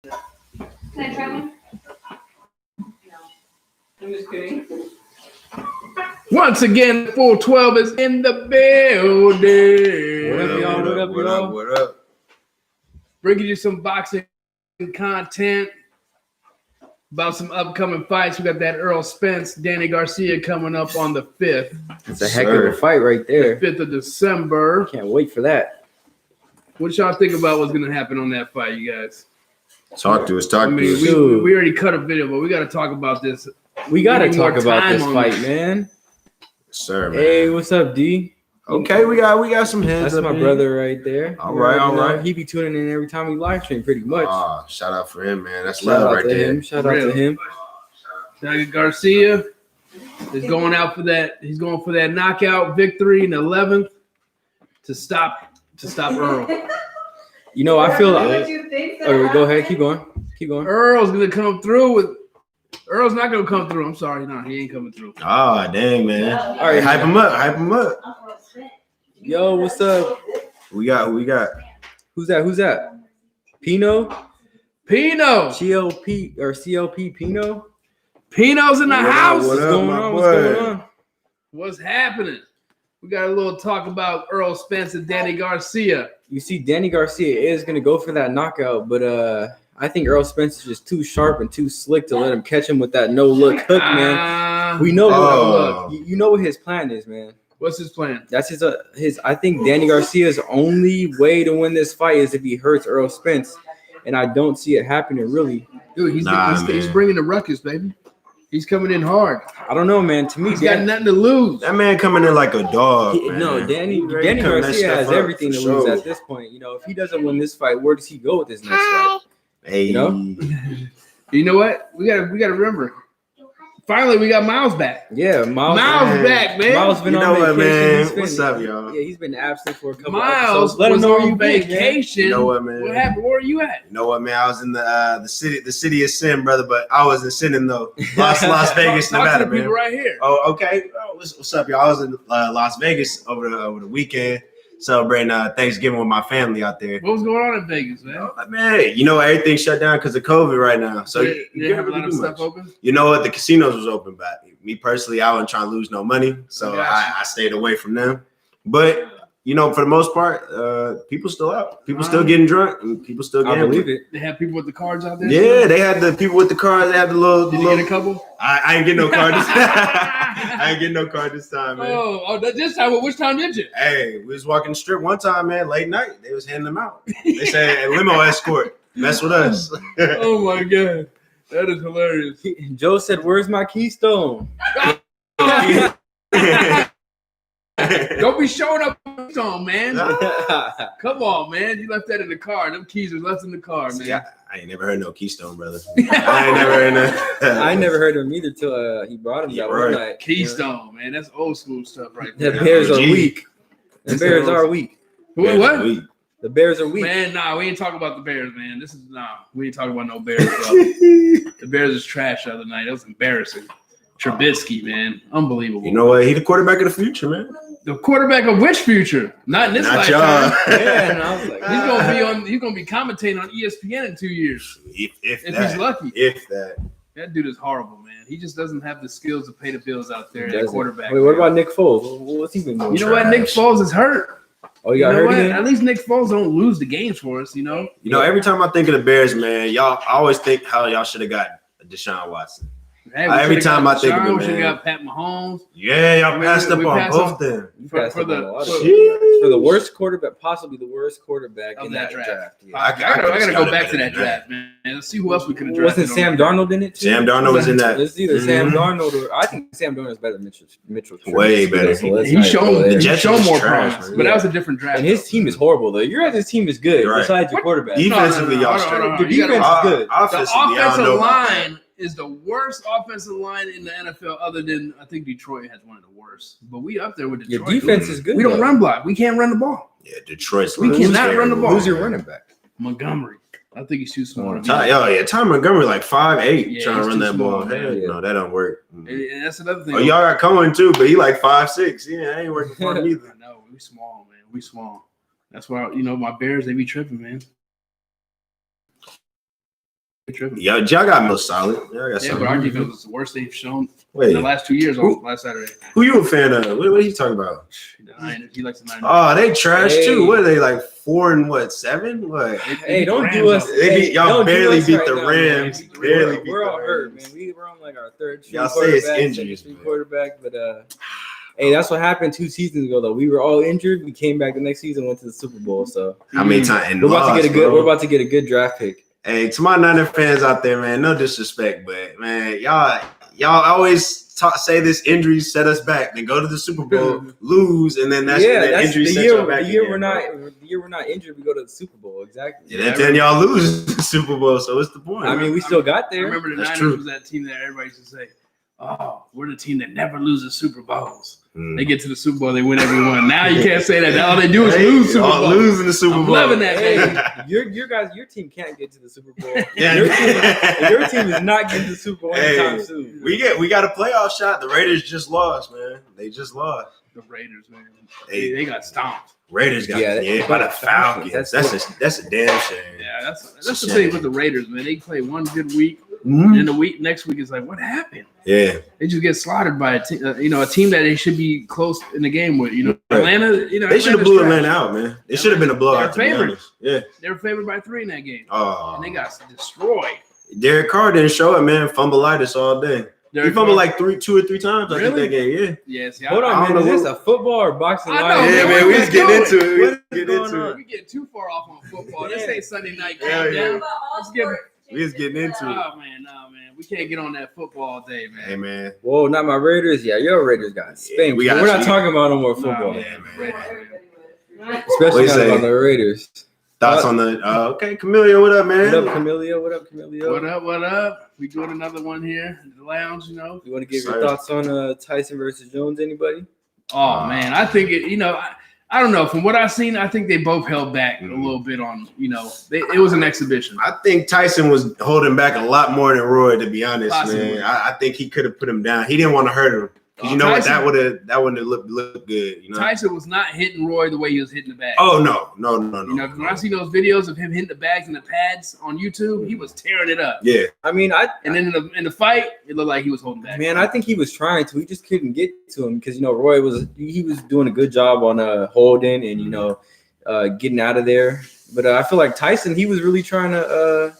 Can I try one? I'm just kidding. Once again, full 12 is in the building. What up, y'all? What up, y'all? What up? Bringing you some boxing content about some upcoming fights. We got that Errol Spence, Danny Garcia coming up on the 5th. It's a heck of a fight right there. 5th of December. Can't wait for that. What y'all think about what's going to happen on that fight, you guys? Talk to us. I Talk mean, to us. we already cut a video, but we got to talk about this. We got to Need more talk about time this on fight, this. man. Sir, man. Hey, what's up, D? Okay, we got some heads. That's up my in brother right there. All right, all right. He be tuning in every time we live stream, pretty much. Shout out for him, man. That's Shout love out right to there. him. Shout out to him. Danny Garcia is going out for that. He's going for that knockout victory in the 11th to stop Errol. You know, I feel What like. you think Oh, go ahead. Keep going. Keep going. Earl's going to come through with. Earl's not going to come through. I'm sorry. No, he ain't coming through. Oh, dang, man. All All right, right, hype him up. Hype him up. Yo, what's up? We got. Who's that? Pino? Pino. CLP or CLP Pino? Pino's in the house. What What's up, going my on? boy? What's going on? What's happening? We got a little talk about Errol Spence and Danny Garcia. You see, Danny Garcia is going to go for that knockout, but I think Errol Spence is just too sharp and too slick to let him catch him with that no-look hook, man. We know you know what his plan is, man. What's his plan? That's his. I think Danny Garcia's only way to win this fight is if he hurts Errol Spence, and I don't see it happening, really. Dude, he's bringing the ruckus, baby. He's coming in hard. I don't know, man. To me, He's got nothing to lose. That man coming in like a dog. man. No, Danny Ready to come mess Garcia stuff has up, everything to for lose sure. at this point. You know, if he doesn't win this fight, where does he go with this next fight? Hey, You know? You know what? We gotta remember. Finally, we got Miles back. Yeah, Miles back, man. Miles been You on know what, vacation. man? He's been- What's up, y'all? Yeah, he's been absent for a couple Miles episodes. Let him was know where you on been, man. vacation. You know what, man? What happened? Where are you at? You know what, man? I was in the city of sin, brother, but I wasn't sinning though. Las Vegas, Talk Nevada, to the people man. right here. Oh, okay. Oh, what's up, y'all? I was in Las Vegas over the weekend celebrating Thanksgiving with my family out there. What was going on in Vegas, man? Man, you know everything's shut down because of COVID right now. So They you have a can't lot really of do stuff much. open. You know what? The casinos was open, but me personally, I wasn't trying to lose no money, so Gotcha. I stayed away from them. But you know, for the most part, people still out. People still getting drunk, and people still I gambling. believe it. They have people with the cards out there. Yeah, they had the people with the cars. They had the little. Did you get a couple? I ain't getting no card this I ain't getting no card this time, man. This time. Which time did you? Hey, we was walking the strip one time, man, late night. They was handing them out. They said a limo escort. Mess with us. Oh my god, that is hilarious. Joe said, "Where's my keystone?" Don't be showing up on, man. Come on, man. You left that in the car. Them keys are left in the car, man. Yeah, I ain't never heard no Keystone, brother. I ain't never heard that. I never heard of him either till he brought him that one right. night. Keystone, man. That's old school stuff right The there. Bears are Gee. weak. The Bears are weak. What? The Bears are weak. Man, we ain't talking about the Bears, man. We ain't talking about no Bears, bro. The Bears is trash the other night. That was embarrassing. Trubisky, man. Unbelievable. You know what? He the quarterback of the future, man. The quarterback of which future? Not in this Not lifetime. y'all. Yeah, and I was like, He's gonna be commentating on ESPN in 2 years. If If that. he's lucky. If that. That dude is horrible, man. He just doesn't have the skills to pay the bills out there He at doesn't. quarterback. Wait, what about Nick Foles? What's he been doing? You know what? Nick Foles is hurt. Oh, you You got know hurt what? again? At least Nick Foles don't lose the games for us, you know? You know, every time I think of the Bears, man, I always think how y'all should have got Deshaun Watson. Hey, we Every should've time got I think of Deshaun, it, we should've man. got Pat Mahomes. Yeah, y'all We- passed up we on passed both on- them. You For- passed for up the- on a lot of for- quarterbacks. For the worst quarterback, possibly the worst quarterback Of in that that draft. draft. Yeah. I gotta could've go got back it to that better than draft, man. Let's see who else we could have drafted. Wasn't Sam Darnold in it too? Sam Darnold was in that. It's either Sam Mhm. Darnold or I think Sam Darnold is better than Mitchell. Trubisky. Way better. So let's He's not shown, go there. he's Jets shown is more trash, promise, man. but that was a different draft. And his team is horrible though. Your guys' team is good You're right. besides your quarterback. Defensively, No, no, no, y'all no, straight. no, no. Your You defense gotta- is good. The Offensively, I don't offensive know about that. line is the worst offensive line in the NFL, other than I think Detroit has one of the worst. But we up there with Your Detroit. defense is good. We don't though. run block. We can't run the ball. Yeah, Detroit's We line cannot is run the terrible. ball. Who's your running back? Montgomery. I think he's too small. Ty Montgomery like 5'8", Yeah, trying to he's run too that ball. small, man. Hell, no, that don't work. And that's another thing. Oh, y'all got Cohen too, but he like 5'6". Yeah, that ain't working for him either. I know. We small, man. We small. That's why, my Bears, they be tripping, man. tripping. Y'all got most solid. Y'all got Yeah, solid. but our defense was the worst they've shown Wait, in the last 2 years on last Saturday. who you a fan of? What are you talking about? The Niners. He likes the Niners. Oh, they trash Hey. too. What are they like 4-7? What? Hey, don't Rams do us. out They beat, y'all don't do barely us beat right the now, Rams. man. Barely beat We're the all hurt, Rams. man. We're on like our third string Y'all say it's quarterback, injuries, second string man. quarterback, but hey, that's what happened 2 seasons ago. Though we were all injured, we came back the next season, went to the Super Bowl. So How many times? we're about to get a good. We're about to get a good draft pick. Hey, to my Niner fans out there, man, no disrespect, but man, y'all always say this injuries set us back. Then go to the Super Bowl, lose, and then that's when that injury set y'all back. The year we're not injured, we go to the Super Bowl. Exactly. Yeah, then y'all lose the Super Bowl. So what's the point? I mean, we still got I there. remember the That's Niners true. was that team that everybody used to say, "Oh, we're the team that never loses Super Bowls." Mm. They get to the Super Bowl, they win every one. Now you can't say that. All they do is lose Super y'all Bowl. losing the Super I'm Bowl. loving that, Hey, baby. your team can't get to the Super Bowl. Yeah. Your team is not getting to the Super Bowl anytime Hey, soon. we got a playoff shot. The Raiders just lost, man. They just lost. The Raiders, man. Hey. They got stomped. Raiders got Yeah, by the Falcons. that's That's a damn shame. Yeah, that's the thing with the Raiders, man. They play one good week, Mhm. and the next week is like, what happened? Yeah. They just get slaughtered by a team, a team that they should be close in the game with. Right. Atlanta. They should have Atlanta's blew trash. Atlanta out, man. It should have been a blowout. To They're be favored. honest. Yeah. They were favored by 3 in that game, Oh. and they got destroyed. Derek Carr didn't show it, man. Fumbleitis all day. He fumbled like 2 or 3 times. I think Really? that game. Yeah. Yes. Hold I on, don't man. Is know this a football or boxing? I know, line? Yeah, man. man. We was getting into it. We What was is getting going into on? it. We get too far off on football. This Yeah. ain't Sunday night Yeah, countdown. yeah. Let's get. We was getting into it. Oh man, no man, we can't get on that football all day, man. Hey, man. Whoa, not my Raiders. Yeah, your Raiders got spanked. we got We're not you. talking about no more Nah, football, man, Yeah, Raiders, Right. especially What you not say? about the Raiders. Thoughts on the okay, Camellia, what up, man? What up, Camellia? What up, Camellia? What up? What up? We doing another one here in the lounge, you know. You want to give Sorry. your thoughts on Tyson versus Jones? Anybody? Oh man, I think it. I don't know. From what I've seen, I think they both held back a little bit on. It was an exhibition. I think Tyson was holding back a lot more than Roy, to be honest, Possibly. man. I think he could have put him down. He didn't want to hurt him. 'Cause you know what? Tyson- That wouldn't have looked good. You know. Tyson was not hitting Roy the way he was hitting the bag. Oh no. When I see those videos of him hitting the bags and the pads on YouTube, he was tearing it up. Yeah. I mean, And then in the fight, it looked like he was holding back. I think he was trying to. He just couldn't get to him because Roy was doing a good job on holding and getting out of there. But I feel like Tyson, he was really trying to.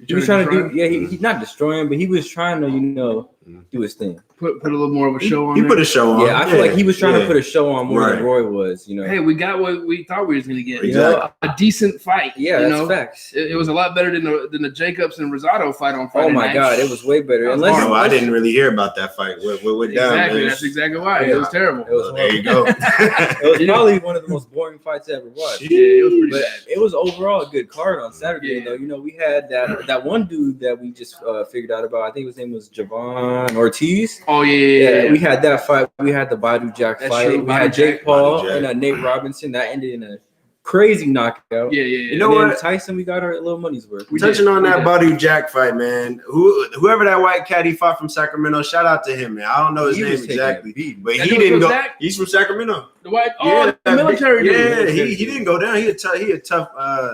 He was trying to do. Yeah, he's not destroying, but he was trying to do his thing. Put a little more of a show on. He there. put a show on. Yeah, I feel like he was trying to put a show on more Right. than Roy was. Hey, we got what we thought we was gonna get. Exactly. A decent fight. Yeah, that's facts. It was a lot better than the Jacobs and Rosado fight on Friday Oh my night. God, it was way better. That was Unless horrible. I didn't really hear about that fight. What went down? Exactly. Man? That's exactly why. Yeah. It was terrible. It was There you go. It was probably one of the most boring fights I ever watched. Yeah, it was pretty But bad. it was overall a good card on Saturday, Yeah. though. We had that one dude that we just figured out about. I think his name was Javon Ortiz. Oh yeah. We had that fight. We had the Badu Jack That's fight. true. We had Badu Jake Jack. Paul Badu Jack. and Nate Robinson. That ended in a crazy knockout. Yeah. You know And then what? Tyson, we got our little money's worth. We Touching did. on We that did. Badu Jack fight, man. Whoever that white cat he fought from Sacramento, shout out to him, man. I don't know his He name was taking exactly, a beating. but That he dude didn't from go. Sac? He's from Sacramento. The white. Yeah, The military dude. Yeah, he didn't go down. He a tough.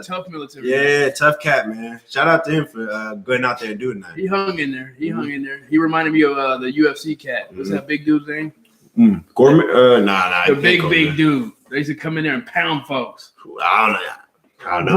Tough military. Yeah, tough cat, man. Shout out to him for going out there and doing that. He hung in there. He reminded me of the UFC cat. What's that big dude's name? Gourmet? Nah. The big dude. They used to come in there and pound folks. I don't know.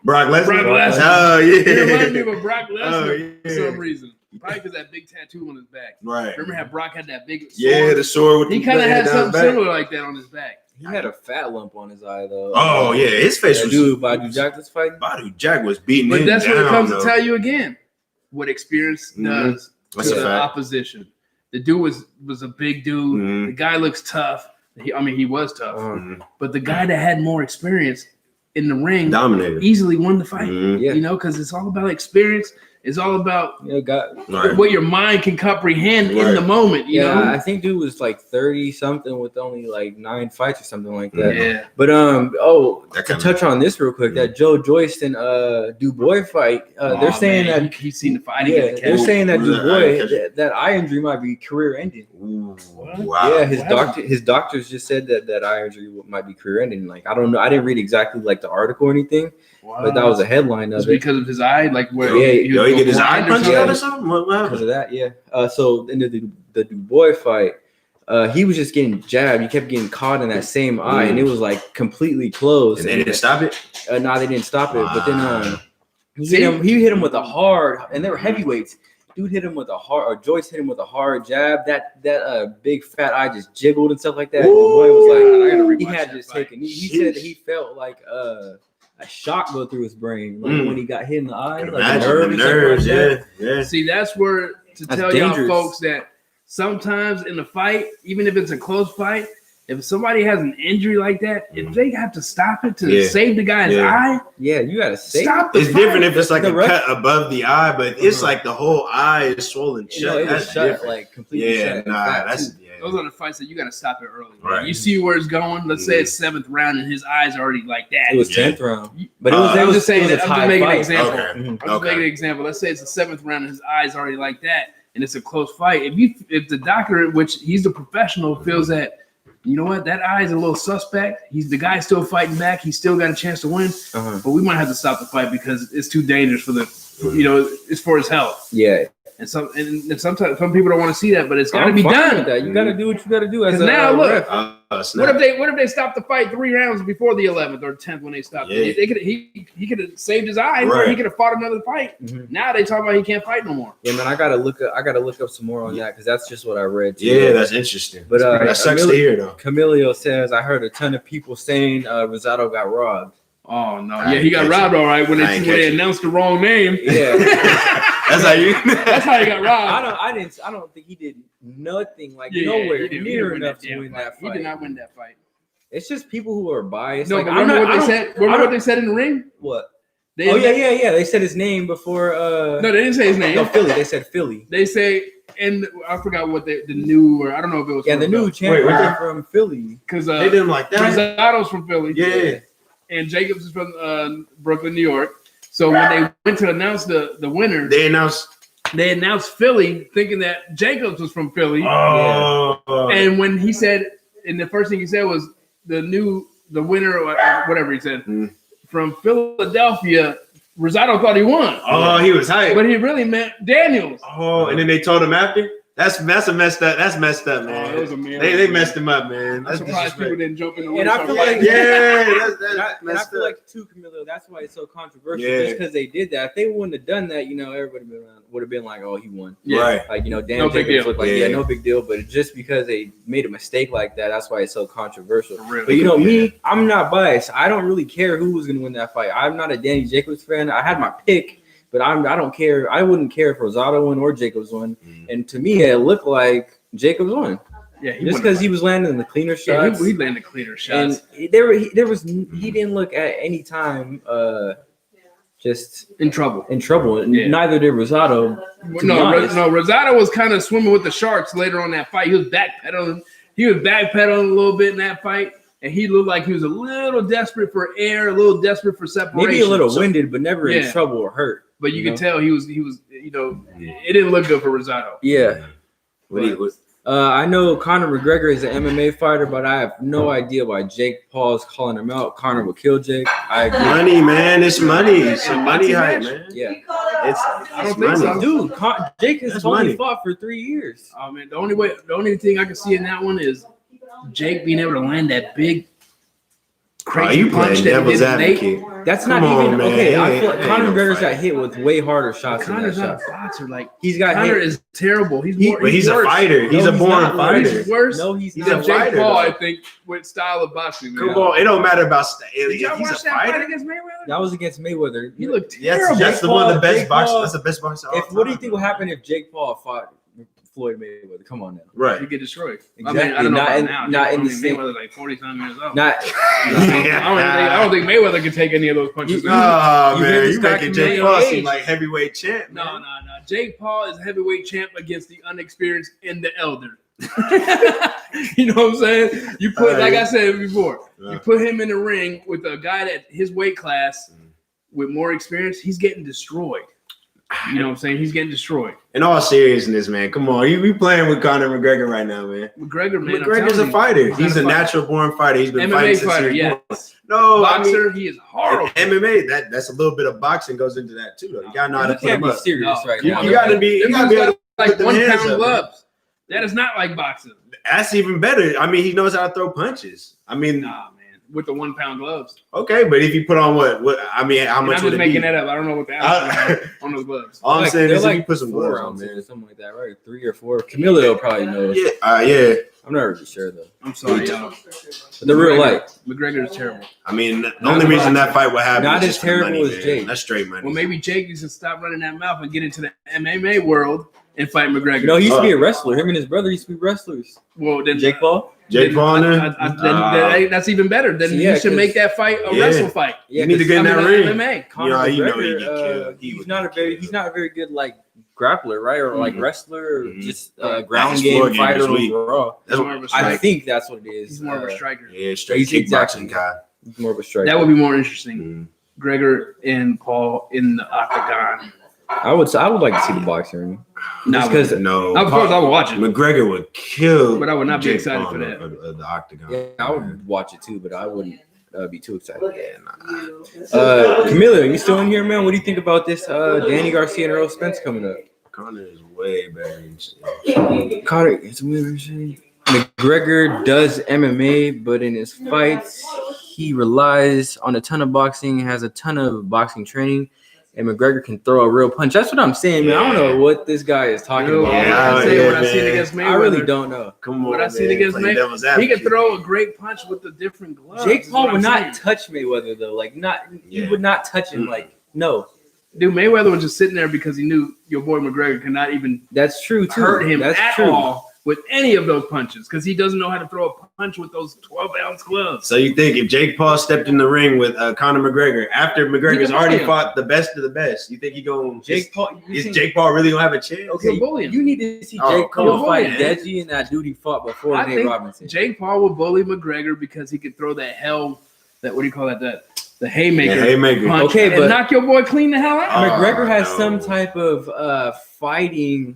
Brock Lesnar. Brock Lesnar. Oh He reminded me yeah. of a Brock Lesnar Oh, yeah. for some reason. Probably because that big tattoo on his back. Right. Remember how Brock had that big sword? Yeah, the sword with He the kind of blade had down something back. similar like that on his back. He had a fat lump on his eye, though. Oh yeah, his face That was. dude Badu Jack was fighting. Badu Jack was beating But him that's what it down, comes though. to tell you again. What experience Mhm. does That's to a the fact. opposition. The dude was a big dude. Mhm. The guy looks tough. He was tough. Mhm. But the guy that had more experience in the ring Dominated. easily won the fight. Mhm. Yeah. Because it's all about experience. It's all about Right. what your mind can comprehend in Right. the moment. You Yeah, know. I think dude was like 30 something with only like 9 fights or something like that. Yeah. But That to kinda- touch on this real quick, that Joe Joyce and Dubois fight, they're saying that he's seen the fight. yeah, they're saying that What was that? Dubois that eye injury might be career ending. Ooh, What? wow. Yeah, his Wow. doctors just said that eye injury might be career ending. Like I don't know, I didn't read exactly like the article or anything, but that was a headline of It's it because of his eye, like where Yeah, Yo, he get his eye punched something? out or something? What because happened? of that. Yeah. So in the Du Bois fight, he was just getting jabbed. He kept getting caught in that same eye, and it was like completely closed. And they didn't stop it? No, they didn't stop it. But then he See? hit him with a hard, and they were heavyweights. Dude hit him with a hard, or Joyce hit him with a hard jab. That big fat eye just jiggled and stuff like that. And the boy was like, I gotta he rewatch had that just fight. taken. He said that he felt like a shock go through his brain, like when he got hit in the eye, like Imagine a nerve the or something nerves, like that. yeah. See, that's where to That's tell dangerous. y'all folks that sometimes in a fight, even if it's a close fight, if somebody has an injury like that, if they have to stop it to save the guy's eye, Yeah, you gotta say stop the It's fight. different if it's like The a ref- cut above the eye, but it's like the whole eye is swollen You know, shut. it was That's shut, different. like completely Yeah, shut. nah, Fat, that's too. Those are the fights that you got to stop it early. Man. Right. You see where it's going. Let's say it's 7th round and his eyes already like that. It was 10th round, but it was. I'm it was just saying it was that. a I'm just tie making an fight. example. Okay. I'm just Okay. making an example. Let's say it's the 7th round and his eyes already like that, and it's a close fight. If the doctor, which he's the professional, feels that, you know what, that eye is a little suspect. The guy's still fighting back. He's still got a chance to win, but we might have to stop the fight because it's too dangerous for it's for his health. Yeah, And sometimes some people don't want to see that, but it's got to I'm be fine done. with that. You gotta do what you gotta do as a Now look, ref. Snap. what if they stopped the fight 3 rounds before the 11th or 10th when they stopped Yeah. it? He could have saved his eye, or Right. he could have fought another fight. Mhm. Now they talk about he can't fight no more. Yeah, man, I gotta look up some more on that because that's just what I read. Too. Yeah, that's interesting. But that sucks to hear, though. Camilio says I heard a ton of people saying Rosado got robbed. Oh no, I yeah, he got ain't robbed catch all right when I ain't they catch it. announced the wrong name. Yeah, That's how you. That's how he got robbed. I don't think he did nothing like Yeah, nowhere he didn't near win enough that to win that He fight. did not win that fight. It's just people who are biased. No, like, but I'm remember not- I what they don't- said? Remember what they said in the ring? What? They Oh yeah. They said his name before. No, they didn't say his name. No, Philly. They said Philly. They say, and I forgot what the new, or I don't know if it was. Yeah, the new champion wait. from Philly. because They did him like that. Rosado's from Philly. Yeah. And Jacobs is from Brooklyn, New York. So when they went to announce the winner, They announced. they announced Philly, thinking that Jacobs was from Philly. Oh. And when he said, and the first thing he said was the winner, or whatever he said, from Philadelphia, Rosado thought he won. Oh, he was hyped. But he really meant Daniels. Oh, and then they told him after. That's a messed up. That's messed up, man. Oh, it was a miracle. They messed him up, man. I'm That's surprised people disrespect. didn't jump in the And I winner's feel circle. like- Yeah, that's And I messed feel up. like too, Camilo. That's why it's so controversial. Yeah. Just because they did that. If they wouldn't have done that, everybody would have been like, "Oh, he won." Yeah. Right. Like Dan No big Jacobs deal. looked like Yeah. no big deal. But just because they made a mistake like that, that's why it's so controversial. For real. But me, I'm not biased. I don't really care who was gonna win that fight. I'm not a Danny Jacobs fan. I had my pick, but I don't care. I wouldn't care if Rosado won or Jacobs won. And to me, it looked like Jacobs won. Yeah, he Just won. because he was landing the cleaner Yeah, shots. he landed cleaner and shots. he didn't look at any time just In trouble. in trouble. And Yeah. neither did Rosado. to be No, honest. Rosado was kind of swimming with the sharks later on that fight. He was backpedaling. He was backpedaling a little bit in that fight, and he looked like he was a little desperate for air, a little desperate for separation. Maybe a little So- winded, but never in Yeah. trouble or hurt. but you could tell he was. It didn't look good for Rosado. Yeah. What I know Conor McGregor is an MMA fighter, but I have no idea why Jake Paul is calling him out. Conor will kill Jake. I agree. money, man. It's money. It's a money hype, man. Yeah. It's I don't think money. so. Dude, Jake has That's only money. fought for 3 years. Oh man, the only thing I can see in that one is Jake being able to land that big crazy you punch playing that devil's he did Nate. advocate. That's Come not even on, man. okay. I Ain't- feel like ain't Conor no McGregor's fight. got hit with way harder shots than that Connor's not shot. a boxer. Like He's got Connor hit. is terrible. He's He- more. But he's a worse. fighter. He's No, a he's born not. fighter. He's worse. No, he's He's than not. a Jake fighter, Paul, though. I think, with style of boxing. Man. Come on, it don't matter about Did y'all he's a watch that fight fighter. against Mayweather? That was against Mayweather. He looked Yes, terrible. that's the Jake one of the Paul- best Jake boxers. Paul- That's the best boxer. of all What do you time. think will happen if Jake Paul fought Floyd Mayweather? Come on now. You Right. get destroyed. I Exactly. mean, I don't know Not about in- now. not in the same- Mayweather's like 40-something years old. Not I don't think Mayweather can take any of those punches. You- Oh You heard man, this you making documentary Jake on Paul age. seem like heavyweight champ. No. Man. Jake Paul is heavyweight champ against the unexperienced and the elder. You know what I'm saying? You put, like I said before, you put him in the ring with a guy that his weight class with more experience, he's getting destroyed. You know what I'm saying? He's getting destroyed. In all seriousness, man, come on. We playing with Conor McGregor right now, man. McGregor, man. McGregor's a fighter. He's a natural born fighter. He's been fighting since fighter, he was born. yes. No, Boxer, he is horrible. MMA, that's a little bit of boxing goes into that too, though. You gotta know how to put him up. Serious right now. You gotta be able to like put them 1 hands pound up. gloves. That is not like boxing. That's even better. I mean, he knows how to throw punches. I mean, Nah, man. With the 1 pound gloves. okay, but if you put on what? I mean, how much I'm would just it making be? that up. I don't know what the ounces are on those gloves. All I'm saying is if you put some 4 gloves on, ounces man. or something like that, right? 3 or 4. Camilo probably knows. Yeah. I'm not really sure though. I'm sorry, y'all. But they're real light. McGregor is terrible. I mean, the only reason that fight would happen Not is as just for money, terrible as man. Jake. That's straight money. Well, maybe Jake needs to stop running that mouth and get into the MMA world and fight McGregor. No, he used to be a wrestler. Him and his brother used to be wrestlers. Well, then Jake Paul. Jake Paul, that's even better. Then you should make that fight a wrestle fight. You need to get in that ring. MMA. Conor you know McGregor, he get killed. he's not a very good like grappler, right? Or like wrestler, or just ground His game floor game fighter is weak. overall. He's more of a I striker. think that's what it is. He's more of a striker. Yeah, straight He's kickboxing exactly. guy. He's more of a striker. That would be more interesting. Mhm. Gregor and Paul in the octagon. I would like to see the boxing. No, because No, of course I would watch it. McGregor would kill, But I would not be Jake excited Paul for that. of the octagon. yeah, I would watch it too, but I wouldn't be too excited. Yeah, nah. Camilla, you still in here, man? What do you think about this? Danny Garcia and Errol Spence coming up. Conor is way better than shit. Conor, it's weird. McGregor does MMA, but in his fights, he relies on a ton of boxing, has a ton of boxing training, and McGregor can throw a real punch. That's what I'm saying, man. I don't know what this guy is talking about. I seen against Mayweather. I really don't know. Come on, What I seen against Mayweather, he can throw a great punch with the different gloves. Jake is Paul what would I'm not saying. touch Mayweather though. Like he would not touch him. Like no. Dude, Mayweather was just sitting there because he knew your boy McGregor could not even That's true too. hurt him That's at true. all with any of those punches because he doesn't know how to throw a punch with those 12-ounce gloves. So you think if Jake Paul stepped in the ring with Conor McGregor after McGregor's can already bully him. fought the best of the best, you think he going? Jake Paul. Is Jake Paul really gonna have a chance? Okay, He'll bully him. you need to see Oh, Jake come Paul on, fight man. Deji and that dude he fought before I Nate think Robinson. Jake Paul will bully McGregor because he could throw that what do you call that? The haymaker. Yeah, haymaker. Punch Okay, and but- knock your boy clean the hell out. McGregor has no. some type of fighting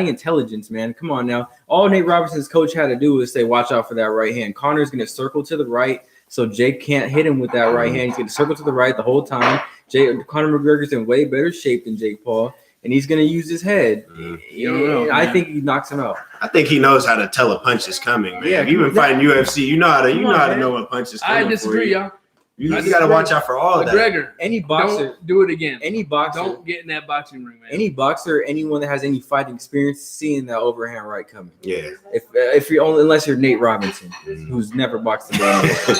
intelligence, man. Come on now. All Nate Robinson's coach had to do was say, watch out for that right hand. Connor's going to circle to the right, so Jake can't hit him with that right hand. He's going to circle to the right the whole time. Conor McGregor's in way better shape than Jake Paul, and he's going to use his head. You don't know, I man. think he knocks him out. I think he knows how to tell a punch is coming, man. Yeah, If you've been fighting UFC, you know how to know what punch is coming. I disagree, y'all. You got to watch out for all of that. McGregor, Any boxer, don't do it again. any boxer, Don't get in that boxing ring, man. anyone that has any fighting experience, seeing that overhand right coming. Yeah. If you're only unless you're Nate Robinson, who's never boxed a day.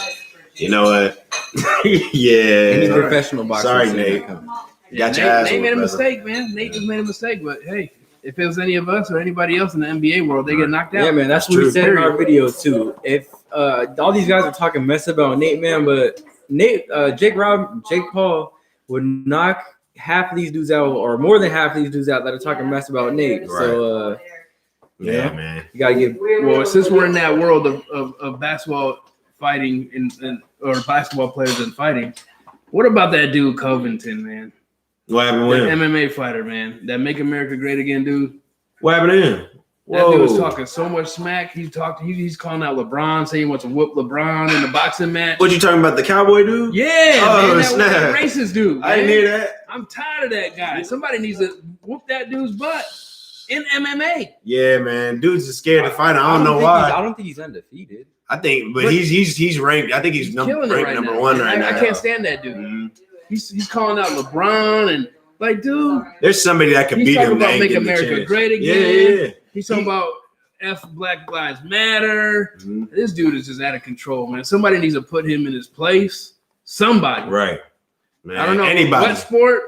You know what? Any Yeah. professional boxer. Sorry, seeing Nate. that coming. Got your ass Nate made a whooped, brother. mistake, man. Nate just made a mistake, but hey, if it was any of us or anybody else in the NBA world, they get knocked out. Yeah, man, that's what True. we said in our video too. If all these guys are talking mess about Nate, man, but Jake Paul would knock half of these dudes out, or more than half of these dudes out that are talking mess about Nate. So Yeah, man. you gotta give. Well, since we're in that world of basketball fighting or basketball players and fighting, what about that dude Covington, man? What happened That with him? MMA fighter, man. That Make America Great Again dude. What happened to him? That dude was talking so much smack. He's calling out LeBron, saying he wants to whoop LeBron in the boxing match. What you talking about? The cowboy dude? Yeah, Oh, man, that snap. racist dude. I didn't man. hear that. I'm tired of that guy. Somebody needs to whoop that dude's butt in MMA. Yeah, man. Dudes are scared to fight. I don't know think why. I don't think he's undefeated. I think, but But- he's ranked. I think he's Killing it ranked right number now. one right now. I can't stand that dude. Mhm. He's calling out LeBron and like, dude, There's somebody that could he's beat talking him. that about ain't Make getting the America chance. Great Yeah, Again. yeah. He's talking about F Black Lives Matter. Mhm. This dude is just out of control, man. Somebody needs to put him in his place. Somebody. Right. Man, I don't know. anybody. What sport?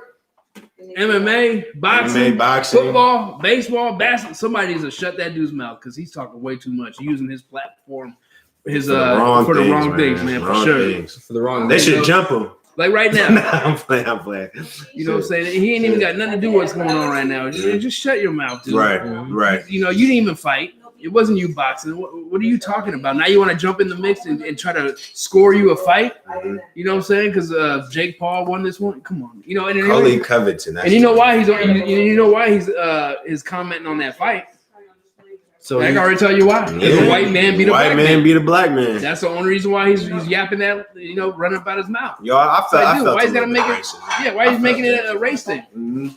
MMA, boxing, MMA, boxing. football, baseball, basketball. Somebody needs to shut that dude's mouth because he's talking way too much. He's using his platform for the wrong things, man, for Wrong sure. things. For the wrong. They reason. should jump him. Like right now, I'm playing. you know what I'm saying? He ain't even got nothing to do with what's going on right now. Just shut your mouth, dude. Right, right. You know, you didn't even fight. It wasn't you boxing. What are you talking about? Now you want to jump in the mix and try to score you a fight? You know what I'm saying? Because Jake Paul won this one. Come on, you know. And Colin Covington. And you know why he's commenting on that fight. So I can already tell you why. A white man beat a black man. White man beat a black man. That's the only reason why he's yapping that, running up out his mouth. Yo, I felt why he's gotta make it? Yeah, why he's making it a race thing? Mm-hmm.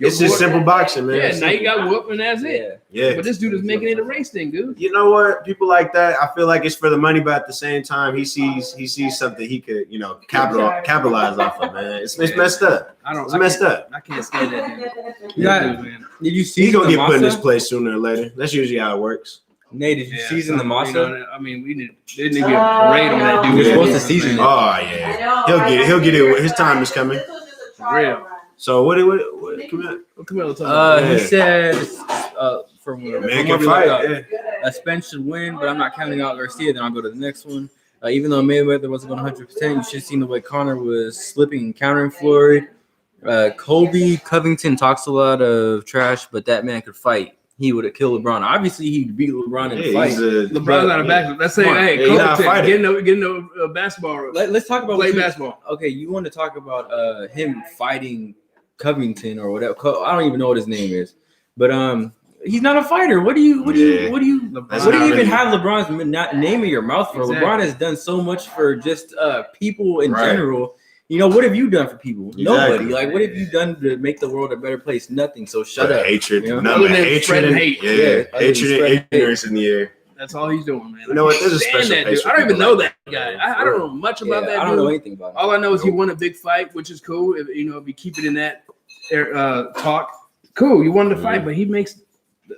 It's just simple boxing, man. Yeah, now you got whooped and that's it. Yeah. But this dude is making it a race thing, dude. You know what? People like that, I feel like it's for the money, but at the same time, he sees something he could, capitalize off of, man. It's messed up. It's messed up. I can't stand that dude. Man. Did you see? He's gonna get put in this place sooner or later. That's usually how it works. Nate, did you season the masa? I mean, there need to be a parade on that dude. We're supposed to season it. Oh yeah, he'll get it. His time is coming. For real. So what he said from American fight, Spence should win, but I'm not counting out Garcia. Then I'll go to the next one. Even though Mayweather wasn't going 100%, you should have seen the way Conor was slipping and countering Floyd. Colby Covington talks a lot of trash, but that man could fight. He would have killed LeBron. Obviously, he'd beat LeBron in the fight. LeBron's not a basketball. Let's say, hey, Covington, getting a basketball. Let's talk about basketball. Okay, you want to talk about him fighting Covington or whatever. I don't even know what his name is, but he's not a fighter. What do you even have LeBron's name in your mouth for? Exactly. LeBron has done so much for just people in general. What have you done for people? Exactly. Nobody. Like, what have you done to make the world a better place? Nothing. So shut up. Hatred. Hatred and hate. Hatred and ignorance in the air. That's all he's doing, man. You know what? There's a special place. I don't even know that guy. I don't know much about that dude. I don't know anything about him. All I know is he won a big fight, which is cool. If you keep it in that talk, cool. You won the fight, but he makes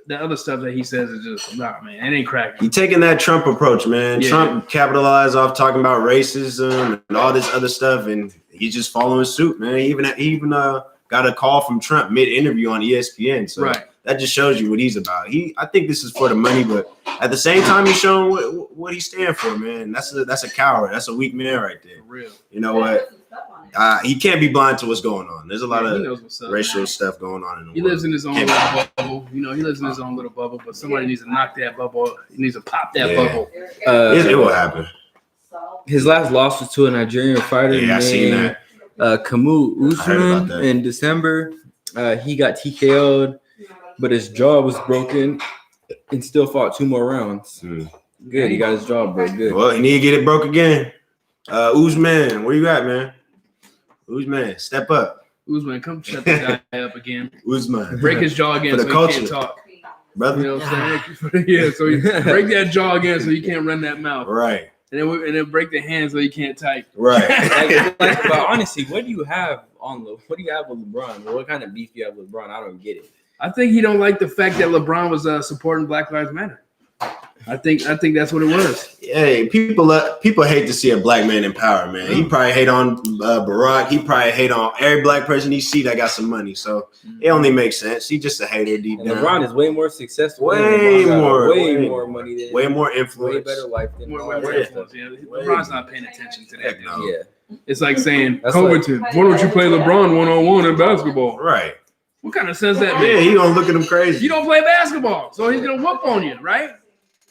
the other stuff that he says is just man. It ain't cracking. He taking that Trump approach, man. Yeah. Trump capitalized off talking about racism and all this other stuff, and he's just following suit, man. He even got a call from Trump mid-interview on ESPN. So that just shows you what he's about. I think this is for the money, but at the same time, he's showing what he stands for, man. That's a coward. That's a weak man right there. For real. You know what? He can't be blind to what's going on. There's a lot of racial stuff going on in the world. He lives in his own little bubble. He lives in his own little bubble, but somebody needs to knock that bubble. He needs to pop that bubble. It will happen. His last loss was to a Nigerian fighter. Yeah, I seen that. Kamu Usman in December. He got TKO'd, but his jaw was broken and still fought 2 more rounds. Good. He got his jaw broke. Good. Well, he need to get it broke again. Usman, where you at, man? Usman, step up. Usman, come shut the guy up again. Usman. Break his jaw again so he can't talk. Brother. You know what I'm saying? Yeah, so you break that jaw again so you can't run that mouth. Right. And then break the hand so you can't type. Right. But honestly, what do you have with LeBron? What kind of beef do you have with LeBron? I don't get it. I think he don't like the fact that LeBron was supporting Black Lives Matter. I think that's what it was. Hey, people hate to see a black man in power, man. He probably hate on Barack. He probably hate on every black person he see that got some money. So it only makes sense. He just a hater deep down. LeBron is way more successful. Way more money than way more influence. Way better life than more influence. Yeah. LeBron's not paying attention to that. No. Yeah. It's like saying, Covington, why don't you play LeBron one-on-one in basketball? Right. What kind of sense that makes? Yeah, he gonna look at him crazy. You don't play basketball, so he's gonna whoop on you, right?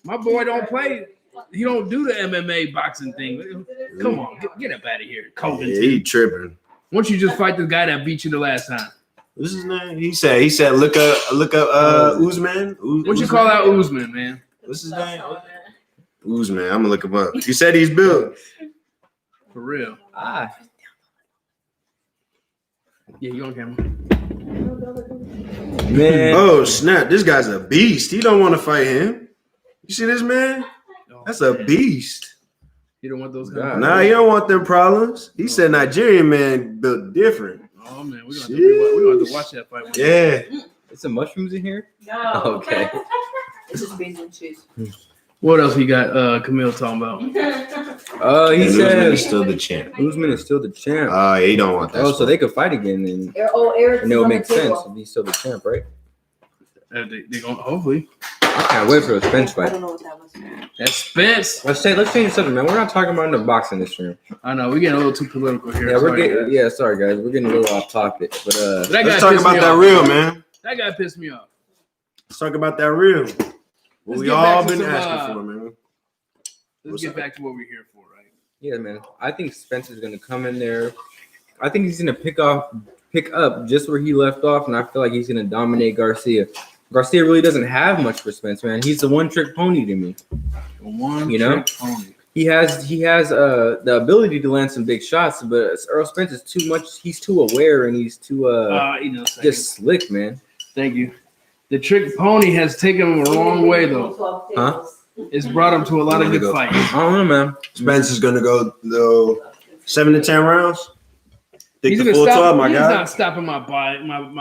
My boy don't play. He don't do the MMA boxing thing. Come on, get up out of here, Covington. Yeah, he tripping. Why don't you just fight the guy that beat you the last time? What's his name? He said look up Usman. Why don't you call out Usman, man? What's his name? Usman. I'm gonna look him up. He said he's built. For real. Yeah, you on camera. Man. Oh snap! This guy's a beast. He don't want to fight him. You see this man? That's a beast. You don't want those guys? Nah, he don't want them problems. He said Nigerian man built different. Oh man, we're gonna have to watch that fight. Yeah. There's some mushrooms in here? No. Okay. It's just beans and cheese. What else he got Camille talking about? He said Usman is still the champ. Usman is still the champ. He don't want that. So they could fight again and it would make sense if he's still the champ, right? They gonna hopefully. I can't wait for a Spence fight. I don't know what that was. That's Spence. Let's change the subject, man. We're not talking about the boxing this stream. I know we're getting a little too political here. Sorry guys. We're getting a little off topic. But let's talk about that real, man. That guy pissed me off. Let's talk about that real. Let's we get all back to been some, asking for, man. Let's What's get up? back to what we're here for, right? Yeah, man. I think Spencer's gonna come in there. I think he's gonna pick up just where he left off, and I feel like he's gonna dominate Garcia. Garcia really doesn't have much for Spence, man. He's the one-trick pony to me. Pony. He has the ability to land some big shots, but Errol Spence is too much. He's too aware and he's too just slick, man. Thank you. The trick pony has taken him a long way, though. Huh? It's brought him to a lot of good fights. I don't know, man. Spence is gonna go though 7 to 10 rounds. Think He's the gonna full 12, stop. my He's guy. not stopping my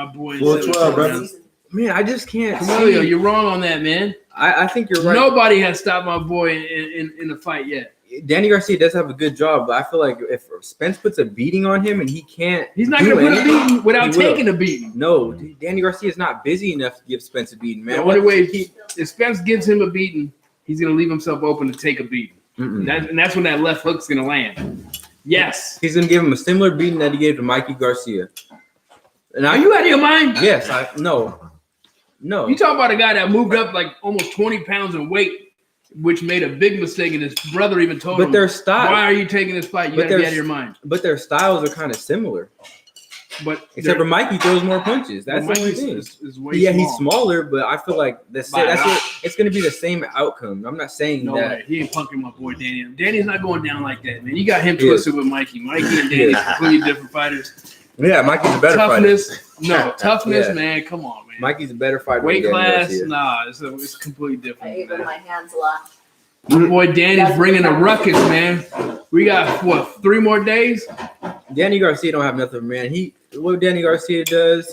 boy. Full 12, brother. Man, I just can't. Camilio, see. you're wrong on that, man. I think you're right. Nobody has stopped my boy in the fight yet. Danny Garcia does have a good job, but I feel like if Spence puts a beating on him and he can't, He's not going to put a beating without he will. taking a beating. No, Danny Garcia is not busy enough to give Spence a beating, man. The only way if Spence gives him a beating, he's going to leave himself open to take a beating. And that's when that left hook's going to land. Yes. He's going to give him a similar beating that he gave to Mikey Garcia. And Are you out of your mind? Yes, no. You talk about a guy that moved up like almost 20 pounds in weight, which made a big mistake, and his brother even told him, their style, why are you taking this fight? You got to be out of your mind. But their styles are kind of similar. But except for Mikey throws more punches. That's the only thing. He's smaller, but I feel like it's going to be the same outcome. I'm not saying no that. Way. He ain't punking my boy Danny. Danny's not going down like that, man. You got him twisted with Mikey. Mikey and Danny are completely different fighters. Yeah, Mikey's a better toughness, fighter. Toughness, man. Come on, man. Mikey's a better fighter. Weight class, nah, it's completely different. I hit with my hands a lot. My boy Danny's bringing a ruckus, man. We got 3 more days. Danny Garcia don't have nothing, man. What Danny Garcia does,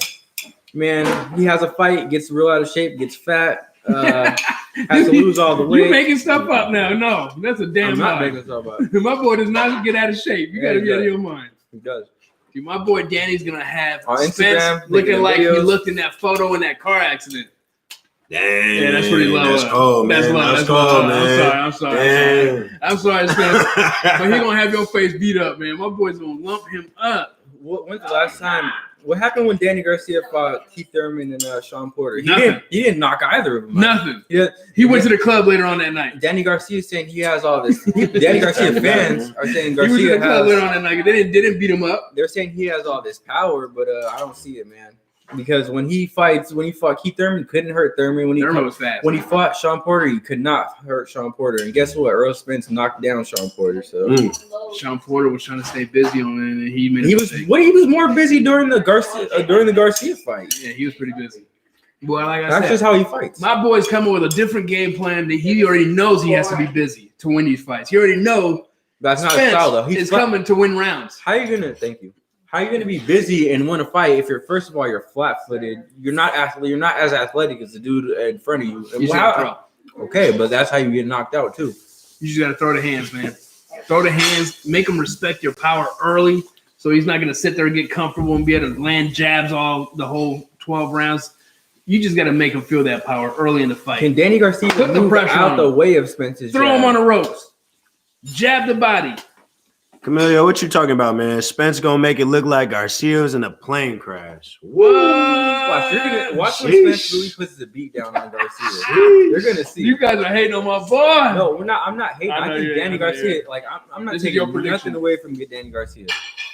man, he has a fight, gets real out of shape, gets fat, has to lose all the weight. You're making stuff up now. No, that's a damn lie. I'm not making stuff up. My boy does not get out of shape. You got to be out of your mind. He does. Dude, my boy Danny's going to have on Spence Instagram, looking like he looked in that photo in that car accident. Damn. Yeah, that's pretty low. That's cold, man. That's cold, man. I'm sorry. I'm sorry, Spence. But he going to have your face beat up, man. My boy's going to lump him up. When's the last time? What happened when Danny Garcia fought Keith Thurman and Sean Porter? He didn't knock either of them. Nothing. He went to the club later on that night. Danny Garcia is saying he has all this. Danny Garcia fans are saying Garcia he went to the club later on that night. They didn't beat him up. They're saying he has all this power, but I don't see it, man. Because when he fought Keith Thurman, he couldn't hurt Thurman. Thurman was fast. When he fought Sean Porter, he could not hurt Sean Porter. And guess what? Errol Spence knocked down Sean Porter. So Sean Porter was trying to stay busy on it, and he made. He was more busy during the Garcia fight. Yeah, he was pretty busy. Well, like I That's said, just how he fights. My boy's coming with a different game plan that he already knows he has to be busy to win these fights. He already knows that's not Spence style though. He's coming to win rounds. How are you gonna? Thank you. How are you gonna be busy and win a fight if you're first of all you're flat-footed? You're not as athletic as the dude in front of you. Okay, but that's how you get knocked out too. You just gotta throw the hands, man. Throw the hands. Make him respect your power early, so he's not gonna sit there and get comfortable and be able to land jabs the whole 12 rounds. You just gotta make him feel that power early in the fight. Can Danny Garcia put the pressure out the way of Spence's? Throw him on the ropes. Jab the body. Camilio, what you talking about, man? Spence gonna make it look like Garcia was in a plane crash. What? Watch when Spence really puts the beat down on Garcia. You're gonna see. You guys are hating on my boy. No, we're not. I'm not hating. I think Danny Garcia. Like I'm not taking nothing away from Danny Garcia.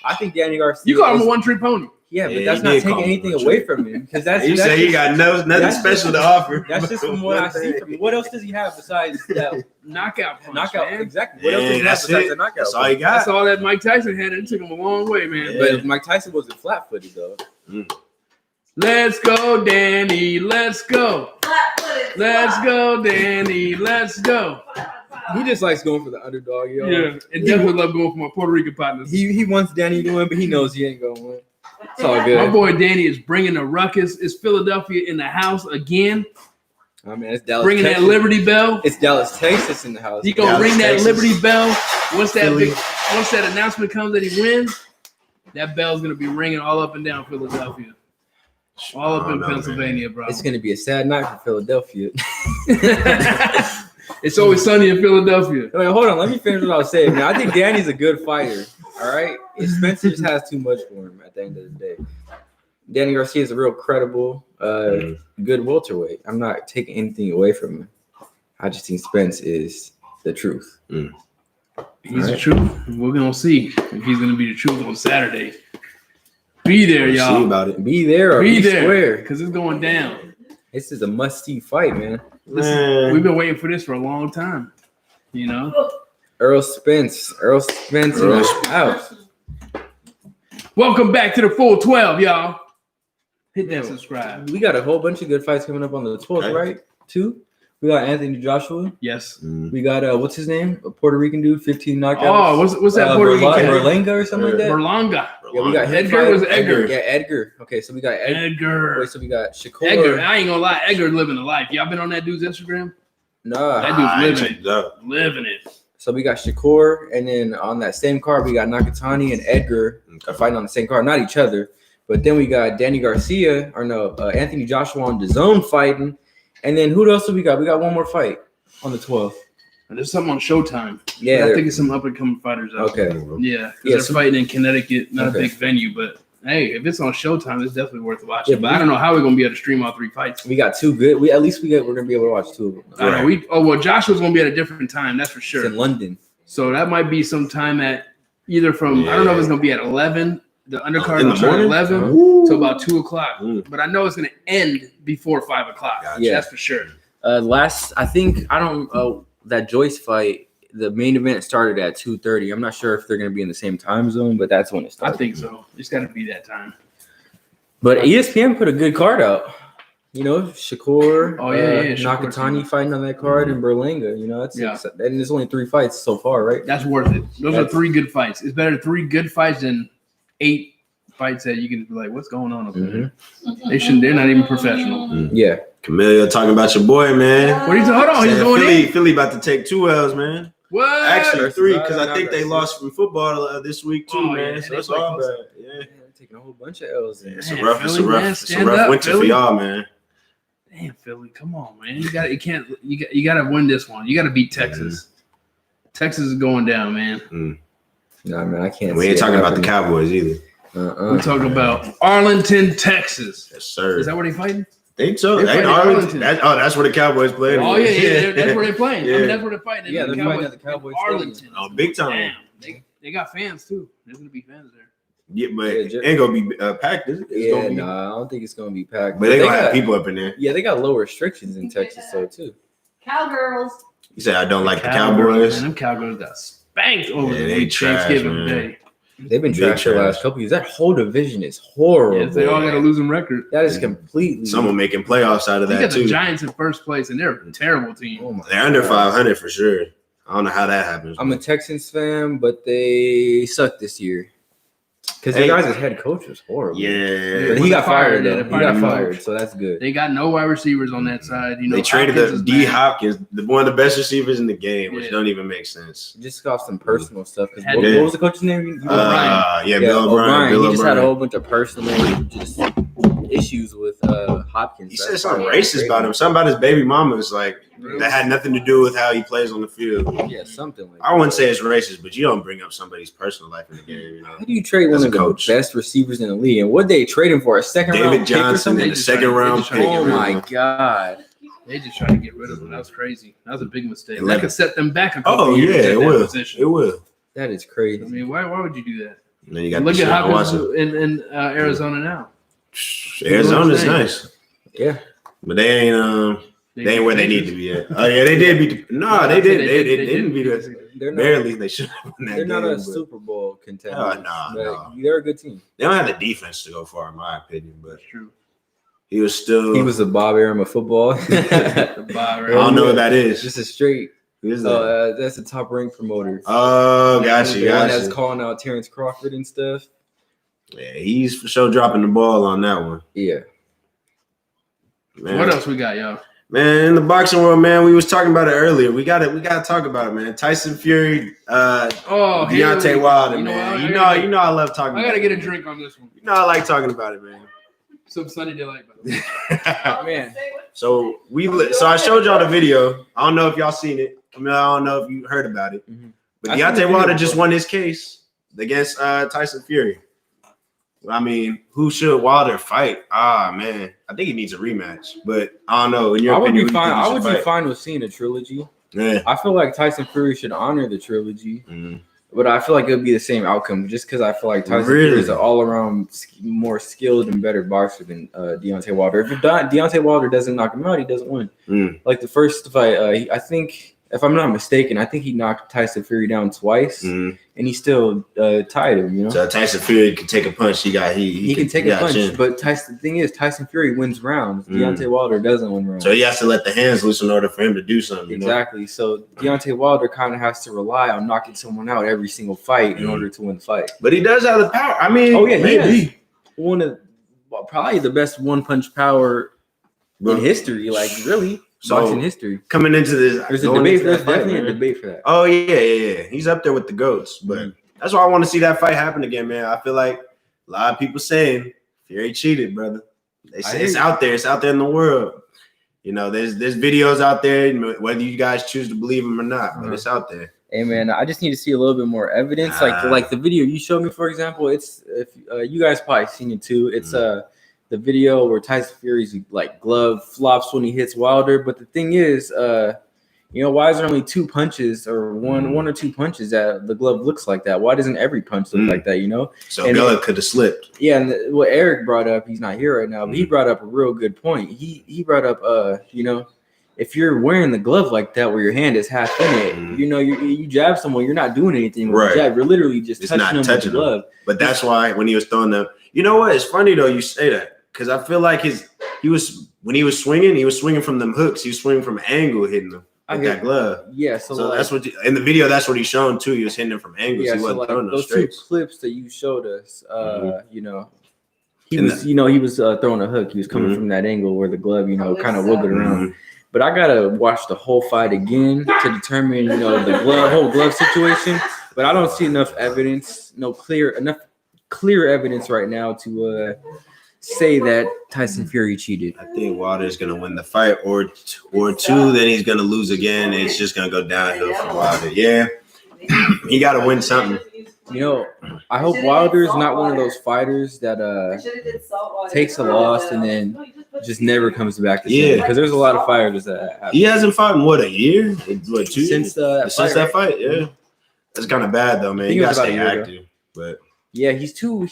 I think Danny Garcia. You call him a one-trick pony. Yeah, but that's not taking anything away from him because that's. You say he got nothing special to offer. That's just from what I see from him. What else does he have besides that knockout punch? Knockout, exactly. What else does he have besides the knockout? That's all he got. That's all that Mike Tyson had. It took him a long way, man. Yeah. But Mike Tyson wasn't flat-footed though. Let's go, Danny. Let's go. Let's go, Danny. Let's go. He just likes going for the underdog, yo. Yeah, and definitely love going for my Puerto Rican partners. He wants Danny to win, but he knows he ain't gonna win. It's all good. My boy Danny is bringing a ruckus. It's Philadelphia in the house again. I mean, it's Dallas. Bringing Texas. that Liberty Bell. It's Dallas, Texas in the house. He gonna ring that Liberty Bell once that Philly. once that announcement comes that he wins. That bell's gonna be ringing all up and down Philadelphia, all up in Pennsylvania, bro. It's gonna be a sad night for Philadelphia. It's always sunny in Philadelphia. Wait, hold on. Let me finish what I was saying. Man, I think Danny's a good fighter. All right, Spencer just has too much for him at the end of the day. Danny Garcia is a real credible, good welterweight. I'm not taking anything away from him. I just think Spence is the truth. He's the truth. We're gonna see if he's gonna be the truth on Saturday. Be there, y'all. See about it. Be there or be there, square. because it's going down. This is a must-see fight, man. We've been waiting for this for a long time. You know. Errol Spence in the house. Welcome back to the Full 12, y'all. Hit that subscribe. We got a whole bunch of good fights coming up on the 12th, right? 2. We got Anthony Joshua. Yes. We got what's his name? A Puerto Rican dude, 15 knockouts. Oh, what's that Puerto Rican? Berlanga or something like that. Berlanga. Yeah, we got Edgar. Was Edgar? Yeah, Edgar. Okay, so we got Edgar. Wait, so we got Shakur. Edgar. I ain't gonna lie, Edgar living a life. Y'all been on that dude's Instagram? Nah, that dude's living it. So we got Shakur, and then on that same card we got Nakatani and Edgar fighting on the same card, not each other. But then we got Anthony Joshua on DAZN fighting, and then who else do we got? We got one more fight on the 12th. There's something on Showtime. Yeah, I think it's some up and coming fighters out. Okay. Yeah, they're fighting in Connecticut, not a big venue, but hey, if it's on Showtime, it's definitely worth watching. Yeah, but I don't know how we're gonna be able to stream all 3 fights. We got 2 good. We're gonna be able to watch 2 of them. I know. Joshua's gonna be at a different time, that's for sure. It's in London, so that might be some time at either from I don't know if it's gonna be at 11. The undercard will start at 11 to about 2 o'clock, but I know it's gonna end before 5 o'clock. Gotcha. Yeah, that's for sure. That Joyce fight, the main event started at 2:30. I'm not sure if they're going to be in the same time zone, but that's when it started. I think so. It's got to be that time. But ESPN put a good card out. You know, Shakur, Nakatani fighting on that card, and Berlanga. You know, and there's only 3 fights so far, right? That's worth it. Those are 3 good fights. It's better 3 good fights than 8 fights that you can be like, what's going on over there? They're not even professional. Yeah. Camille talking about your boy, man. What are you talking? Hold on, he's going Philly about to take 2 L's, man. What? Actually 3, because I think they lost from football this week too, man. Yeah, so it's all bad. Yeah, they're taking a whole bunch of L's. It's a rough winter for y'all, man. Damn, Philly, come on, man. You got to win this one. You got to beat Texas. Texas is going down, man. No, man, I can't. We ain't talking about the Cowboys either. We're talking about Arlington, Texas. Yes, sir. Is that where they fighting? Think so. Arlington. That's where the Cowboys play. Oh yeah, that's where they're playing. I mean, that's where they're fighting. Yeah, they're fighting at the Cowboys. Arlington. Oh, big time. Damn. They got fans too. There's gonna be fans there. Yeah, but it ain't gonna be packed, is it? I don't think it's gonna be packed. But they gonna have people up in there. Yeah, they got low restrictions in Texas, though too. Cowgirls. You said I don't like the Cowboys. Man, them Cowgirls got spanked over the Thanksgiving Day. They've been trash the last couple years. That whole division is horrible. Yes, they all got a losing record. That is completely. Someone making playoffs out of that too. The Giants in first place, and they're a terrible team. They're under 500 for sure. I don't know how that happens. I'm a Texans fan, but they suck this year. Because the guy's head coach was horrible. Yeah, but he got fired. He got fired, so that's good. They got no wide receivers on that side. You know, they traded the D Hopkins, one of the best receivers in the game, which don't even make sense. Just got some personal stuff. What was the coach's name? Bill O'Brien. He just had a whole bunch of personal issues with Hopkins. He said something racist about him. Something about his baby mama is like that had nothing to do with how he plays on the field. Yeah, something like that. I wouldn't say it's racist, but you don't bring up somebody's personal life in the game. You know? How do you trade one of the best receivers in the league? And what they trade him for? A second round pick or something? David Johnson, the second round pick. Oh my God. They just tried to get rid of him. That was crazy. That was a big mistake. That could set them back a couple years. Oh, yeah, it will. It will. That is crazy. I mean, why would you do that? And then you got look at Hopkins in Arizona now. Arizona's nice. Yeah. But they ain't where they need to be at. Oh yeah, they did beat they didn't beat us. Barely they should have won that They're not a Super Bowl contender. No. They're a good team. They don't have the defense to go far, in my opinion, but that's true. He was a Bob Arum of football. I don't know what that is. Just a straight. That's a top ranked promoter. Oh, gotcha. That's calling out Terrence Crawford and stuff. Yeah, he's for sure dropping the ball on that one. Yeah. Man. What else we got, y'all? Man, in the boxing world, man, we was talking about it earlier. We gotta talk about it, man. Tyson Fury, Deontay Wilder, man. You know I love talking about it. I gotta get a drink on this one. You know I like talking about it, man. Some Sunny Delight, by the way. Man. So I showed y'all the video. I don't know if y'all seen it. I don't know if you heard about it. But Deontay Wilder just won his case against Tyson Fury. I mean, who should Wilder fight? Man, I think he needs a rematch. But I don't know. In your opinion, I would be fine with seeing a trilogy. Yeah. I feel like Tyson Fury should honor the trilogy, but I feel like it would be the same outcome just because I feel like Tyson Fury is an all-around more skilled and better boxer than Deontay Wilder. If Deontay Wilder doesn't knock him out, he doesn't win. Like the first fight, I think, if I'm not mistaken, I think he knocked Tyson Fury down twice, and he still tied him. You know, so Tyson Fury can take a punch. He can take a punch, but the thing is, Tyson Fury wins rounds. Deontay Wilder doesn't win rounds. So he has to let the hands loose in order for him to do something. Exactly. So Deontay Wilder kind of has to rely on knocking someone out every single fight in order to win the fight. But he does have the power. I mean, maybe one of probably the best one-punch power in history. Like really. Boxing history. Coming into this, there's a debate. There's definitely a debate for that. Oh yeah. He's up there with the GOATs, but that's why I want to see that fight happen again, man. I feel like a lot of people saying Fury cheated, brother. They say it's out there. It's out there in the world. You know, there's videos out there, whether you guys choose to believe them or not, but it's out there. Hey man, I just need to see a little bit more evidence. Like the video you showed me, for example. It's if you guys probably seen it too. It's the video where Tyson Fury's like glove flops when he hits Wilder. But the thing is, why is there only two punches or one or two punches that the glove looks like that? Why doesn't every punch look like that? You know, so Bella could have slipped. Yeah, and what Eric brought up, he's not here right now, but he brought up a real good point. He brought up, if you're wearing the glove like that where your hand is half in it, you jab someone, you're not doing anything with the jab. You're literally just touching them with the glove. But that's why when he was throwing them, you know what? It's funny though you say that. Because I feel like when he was swinging from them hooks. He was swinging from angle, hitting them with that glove. Yeah, so that's what in the video. That's what he's showing too. He was hitting them from angles. Yeah, he wasn't throwing those two clips that you showed us. He was throwing a hook. He was coming from that angle where the glove, kind of wiggled around. But I gotta watch the whole fight again to determine, the whole glove situation. But I don't see enough evidence, enough clear evidence right now to say that Tyson Fury cheated. I think Wilder's gonna win the fight, or two. Then he's gonna lose again. It's just gonna go downhill for Wilder. Yeah, he got to win something. I hope Wilder's not one of those fighters that takes a loss and then just never comes back. Because there's a lot of fighters that happen. He hasn't fought in a year? 2 since that fight. Yeah, that's kind of bad though, man. You gotta stay active, but. Yeah, he's too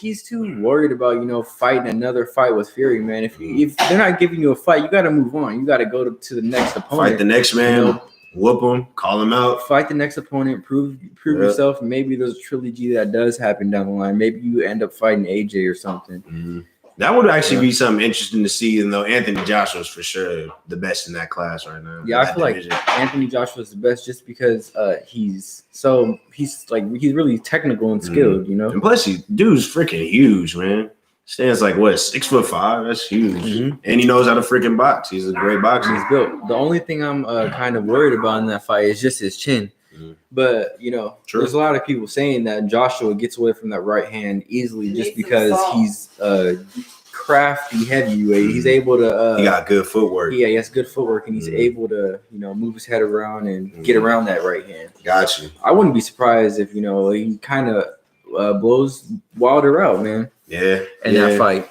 worried about fighting another fight with Fury, man. If they're not giving you a fight, you got to move on. You got to go to the next opponent. Fight the next man, whoop him, call him out. Fight the next opponent, prove yourself. Maybe there's a trilogy that does happen down the line. Maybe you end up fighting AJ or something. That would actually be something interesting to see, even though Anthony Joshua's for sure the best in that class right now. Yeah, I feel like Anthony Joshua's the best just because he's really technical and skilled, And plus, dude's freaking huge, man. Stands like 6'5". That's huge, and he knows how to freaking box. He's a great boxer. He's built. The only thing I'm kind of worried about in that fight is just his chin. But there's a lot of people saying that Joshua gets away from that right hand easily just because he's crafty heavyweight. He's able to. He got good footwork. Yeah, he has good footwork, and he's able to move his head around and get around that right hand. Got you. I wouldn't be surprised if he kind of blows Wilder out, man. Yeah, in that fight.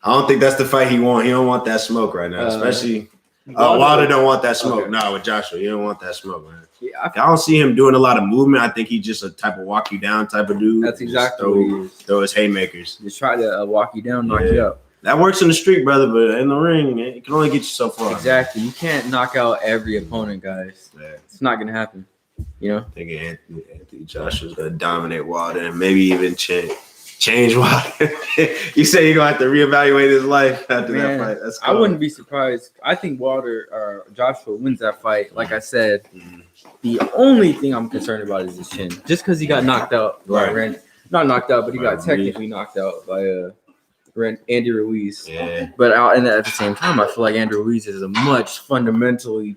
I don't think that's the fight he wants. He don't want that smoke right now, especially. Wilder don't want that smoke. Okay. No, with Joshua, you don't want that smoke, man. Yeah, I don't see him doing a lot of movement. I think he's just a type of walk you down type of dude. That's exactly what he is. Throw his haymakers. Just try to walk you down, knock you out. That works in the street, brother, but in the ring, you can only get you so far. Exactly. You can't knock out every opponent, guys. Yeah. It's not going to happen. I think Anthony Joshua's going to dominate Wilder and maybe even change Wilder. You say you're going to have to reevaluate his life after that fight. That's cool. I wouldn't be surprised. I think Joshua wins that fight. Like I said, the only thing I'm concerned about is his chin. Just because he got knocked out by not knocked out, but he got technically knocked out by Andy Ruiz. Yeah. But at the same time, I feel like Andy Ruiz is a much fundamentally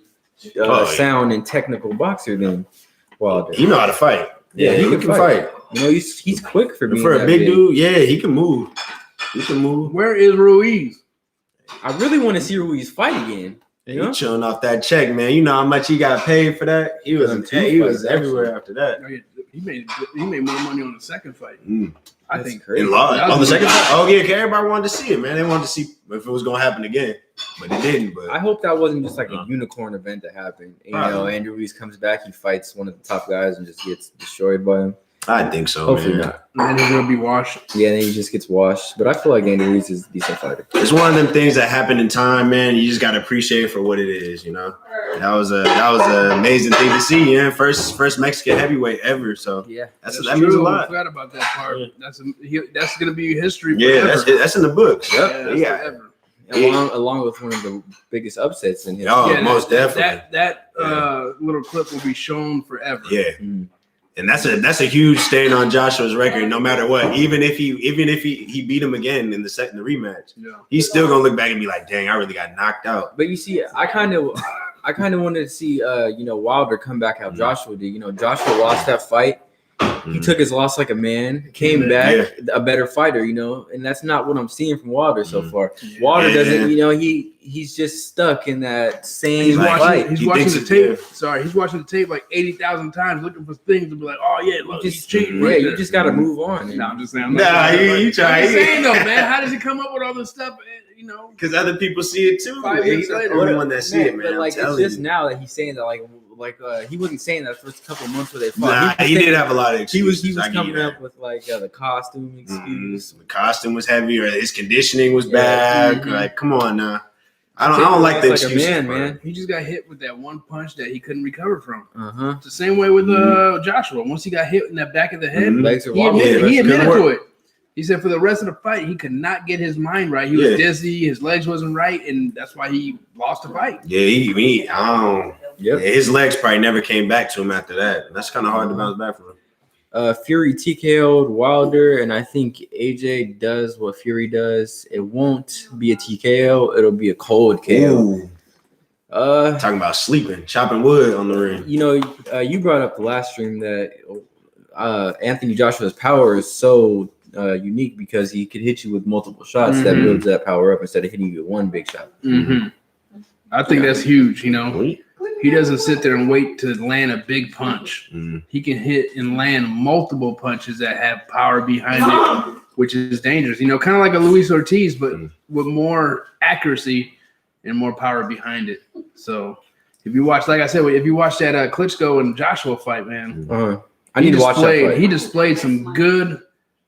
sound and technical boxer than Wilder. He know how to fight. Yeah, he can fight. He's quick for being a big dude. Yeah, he can move. He can move. Where is Ruiz? I really want to see Ruiz fight again. He chilling off that check, man. You know how much he got paid for that? He was everywhere after that. He made more money on the second fight. I think in live on the second fight. Oh yeah, everybody wanted to see it, man. They wanted to see if it was gonna happen again, but it didn't. But I hope that wasn't just like a unicorn event that happened. You know, Andrew Ruiz comes back, he fights one of the top guys and just gets destroyed by him. I think so. Hopefully man. not. And then he'll be washed. Yeah, then he just gets washed. But I feel like Andrew Ruiz is a decent fighter. It's one of them things that happen in time, man. You just gotta appreciate it for what it is, you know. That was an amazing thing to see, yeah. First Mexican heavyweight ever. So Yeah, that means a lot. I forgot about that part. Yeah. That's gonna be history. Yeah, that's in the books. Yep. Yeah, forever. Along with one of the biggest upsets in history. Oh, most definitely. That little clip will be shown forever. Yeah. And that's a huge stain on Joshua's record, no matter what. Even if he beat him again in the rematch, he's still gonna look back and be like, "Dang, I really got knocked out." But you see, I kind of wanted to see Wilder come back how Joshua did. You know, Joshua lost that fight. He took his loss like a man, came back a better fighter, you know, and that's not what I'm seeing from Wilder so far. Wilder doesn't, he's just stuck in that same fight. He's watching the tape. Sorry, he's watching the tape like 80,000 times, looking for things to be like, oh yeah, look, he's cheating. Yeah, you just got to move on. No, I'm just saying. You try. I'm just saying though, man. How does he come up with all this stuff? You know, because other people see it too. 5 minutes later, the only one that see it, man. But like, it's just now that he's saying that, like he wasn't saying that first couple of months where they fought. Nah, he did have a lot of excuses. He was coming up with like the costume excuse. The costume was heavy, or his conditioning was bad. Like, come on now. I don't like the excuses. Like a man. He just got hit with that one punch that he couldn't recover from. It's the same way with Joshua. Once he got hit in the back of the head, he admitted to it. He said for the rest of the fight, he could not get his mind right. He was dizzy. His legs wasn't right, and that's why he lost the fight. Yeah, his legs probably never came back to him after that. That's kind of hard to bounce back from him. Fury TKO'd Wilder, and I think AJ does what Fury does. It won't be a TKO. It'll be a cold KO. Talking about sleeping, chopping wood on the ring. You know, you brought up the last stream that Anthony Joshua's power is so unique because he could hit you with multiple shots that builds that power up instead of hitting you with one big shot. I think that's huge. You know, he doesn't sit there and wait to land a big punch. He can hit and land multiple punches that have power behind it, which is dangerous. You know, kind of like a Luis Ortiz, but with more accuracy and more power behind it. So if you watch, like I said, if you watch that Klitschko and Joshua fight, man, I need to watch that fight. He displayed some good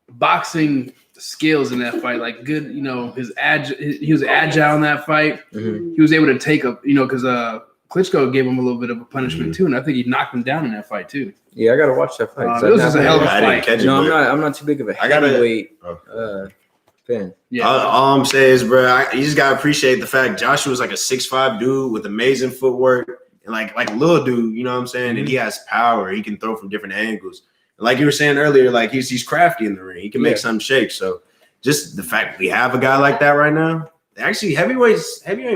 boxing skills in that fight, like good, you know, he was agile in that fight. He was able to take because Klitschko gave him a little bit of a punishment too, and I think he knocked him down in that fight too. Yeah, I gotta watch that fight. It was just a hell of a fight. I'm not too big of a heavyweight fan. Yeah. All I'm saying is, bro, you just gotta appreciate the fact Joshua's like a 6'5" dude with amazing footwork, and like a little dude, you know what I'm saying? And he has power. He can throw from different angles. Like you were saying earlier, like he's crafty in the ring. He can make something shake. So just the fact we have a guy like that right now. Actually, heavyweight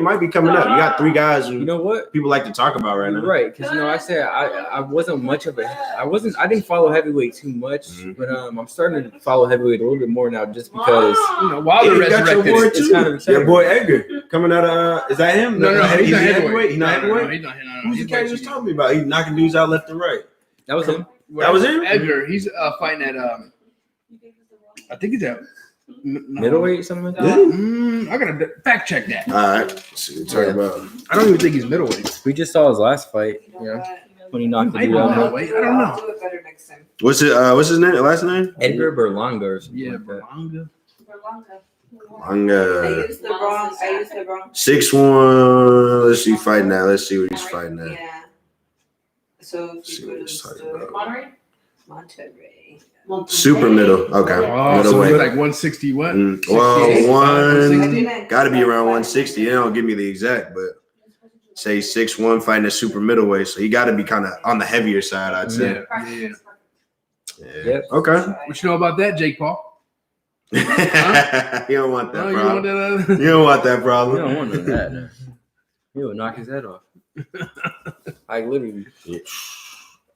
might be coming up. You got 3 guys who people like to talk about right now. Right, because I said I wasn't much of I didn't follow heavyweight too much, but I'm starting to follow heavyweight a little bit more now just because Wilder resurrected. It's kind of your boy Edgar coming out of is that him? No, he's not heavyweight. He's not heavyweight. He's not. Who's the guy you was talking about? He's knocking dudes out left and right. That was him. That was him? Edgar. He's fighting at I think he's at middleweight, something like that. I gotta fact check that. All right. Let's see what you're talking about. I don't even think he's middleweight. We just saw his last fight. When he knocked the dude out. I don't know. Do it better next time. What's his name? Last name? Edgar Berlanga or something. Yeah, like that. I used the wrong. 6'1". Let's see fighting now. Let's see what he's fighting now. Yeah. So if you go to Monterrey. Super middle. Okay. Oh, so like 160 what? Got to be around 160. They don't give me the exact, but say 6'1", fighting a super middleweight. So he got to be kind of on the heavier side, I'd say. Yeah. Yep. Okay. What you know about that, Jake Paul? You don't want that problem. You don't want that problem. You don't want that. No. He'll knock his head off. I literally. Yeah.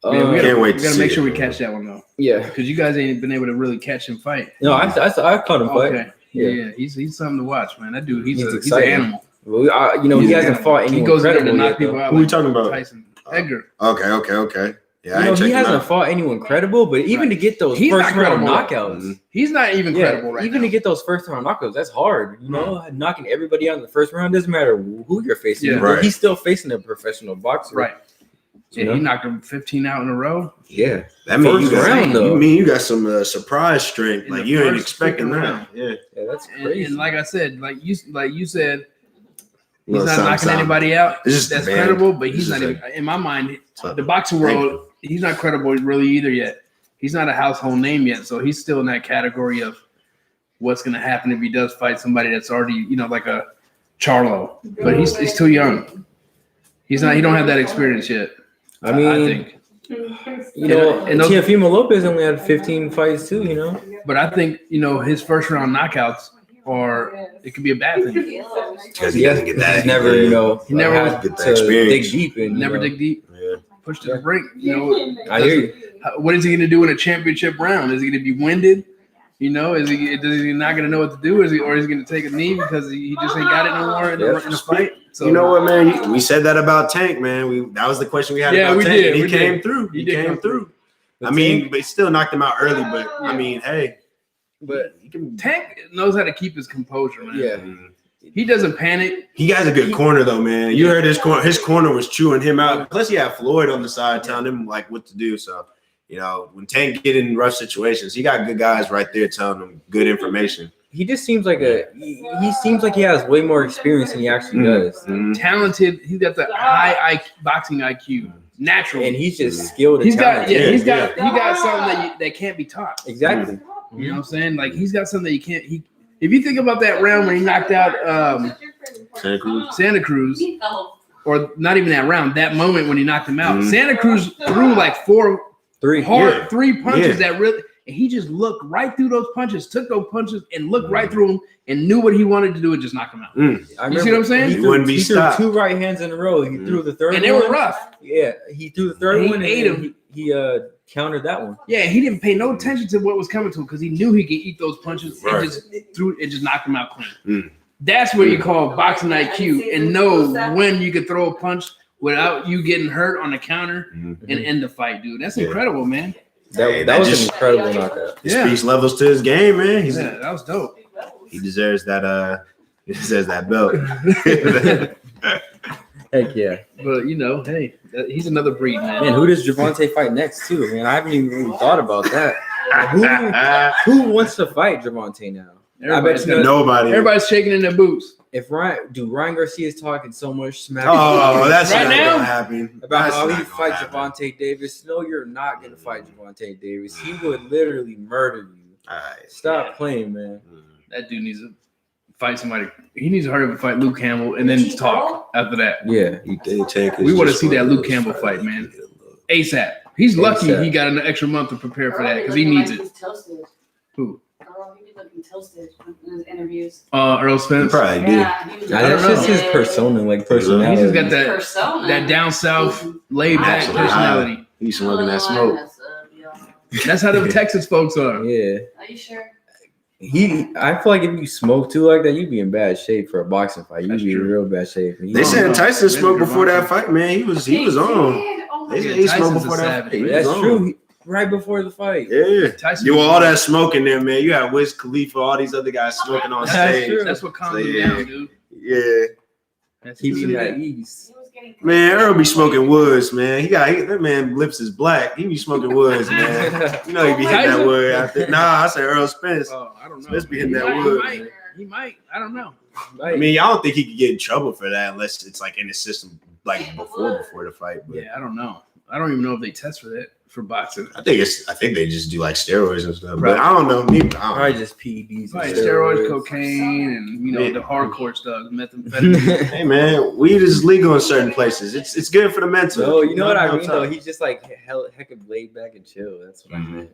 Can't wait. We gotta make sure we catch that one though. Yeah, because you guys ain't been able to really catch him fight. No, I caught him fight. Okay. Yeah, he's something to watch, man. That dude, he's an animal. Well, he hasn't fought anyone. He goes there to knock people out. Who are we talking about? Tyson. Edgar. Okay. Yeah, he hasn't fought anyone credible, but even to get those first round knockouts, he's not even credible right even now. To get those first round knockouts, that's hard. You know, knocking everybody out in the first round doesn't matter who you're facing. Yeah, right. He's still facing a professional boxer. Right. Yeah, he knocked him 15 out in a row. Yeah. That means you got some surprise strength. In like you ain't expecting that. Yeah, that's crazy. And like I said, like you said, he's not knocking anybody out. That's credible, but he's not even in my mind. The boxing world, he's not credible really either yet. He's not a household name yet, so he's still in that category of what's going to happen if he does fight somebody that's already, like a Charlo. But he's too young. He's not. He don't have that experience yet. I think. And Teofimo Lopez only had 15 fights too. But I think his first round knockouts it could be a bad thing because he doesn't get that. He's never, he never had get that experience. Dig deep and dig deep. Yeah. Push to the brink. I hear you. What is he going to do in a championship round? Is he going to be winded? Is he not going to know what to do? Is he going to take a knee because he just ain't got it no more in the fight? So you know what, man? We said that about Tank, man. That was the question we had about Tank. Did. He came through. He came through. But he still knocked him out early. But I mean, hey. But Tank knows how to keep his composure, man. Yeah. He doesn't panic. He has a good corner, though, man. You heard his corner was chewing him out. Plus, he had Floyd on the side telling him like what to do. So, when Tank get in rough situations, he got good guys right there telling him good information. He just seems like he seems like he has way more experience than he actually does. Mm-hmm. Talented. He's got the high boxing IQ, natural, and he's just skilled. He's got something that can't be taught. Exactly. You know what I'm saying? Like he's got something that you can't. If you think about that round when he knocked out Santa Cruz, or not even that round, that moment when he knocked him out, Santa Cruz threw like three punches that really, and he just looked right through those punches, took those punches, and looked right through them, and knew what he wanted to do and just knock him out. You see what I'm saying? He wouldn't be stopped. Threw 2 right hands in a row. He threw the third one. And they were rough. Yeah, he threw the third one. He ate him. He countered that one. Yeah, he didn't pay no attention to what was coming to him because he knew he could eat those punches and just knocked him out clean. That's what you call boxing IQ and know when you could throw a punch without you getting hurt on the counter and end the fight, dude. That's incredible, man. That was an incredible knockout. He speaks levels to his game, man. That was dope. He deserves that. He deserves that belt. Heck yeah. But hey, he's another breed, man. Man, who does Gervonta fight next too? Man, I haven't even really thought about that. Who wants to fight Gervonta now? I bet nobody. Everybody's shaking in their boots. If Ryan Garcia is talking so much smack. Oh, that's right not now gonna happen. About how he fight Gervonta Davis. No, you're not gonna fight Gervonta Davis. He would literally murder you. Stop playing, man. That dude needs to fight somebody. He needs to hurry up and fight Luke Campbell and then talk after that. Yeah. We want to see that Luke Campbell fight, man. ASAP. He's lucky he got an extra month to prepare for that because he needs it. Who? Toasted in his interviews. Errol Spence. Probably did. That's just his persona, like personality. He's just got that down south laid back personality. He's smoking that smoke. That's how the Texas folks are. Yeah. Are you sure? I feel like if you smoke too like that, you'd be in bad shape for a boxing fight. You'd be in real bad shape. They said Tyson smoked before that fight, man. He was on. They said he smoked before that fight. That's true. Right before the fight. Yeah. You all that smoking there, man. You had Wiz Khalifa, all these other guys smoking on stage. That's what calmed him down, dude. Yeah. Keep him at ease. Man, Errol be smoking woods, man. That man lips is black. He be smoking woods, man. You know he be hitting that wood out there. Nah, I said Earl Spence. Oh, I don't know. Spence be hitting that wood. He might. I don't know. I mean, I don't think he could get in trouble for that unless it's like in his system, like before the fight. But yeah, I don't know. I don't even know if they test for that for boxing. I think they just do like steroids and stuff. But I don't know. Probably just PEDs. Probably steroids, cocaine, and the hardcore stuff, methamphetamine. Hey man, weed is legal in certain places. It's good for the mental. Oh, you know what I mean though? He's just like heck of laid back and chill. That's what I meant.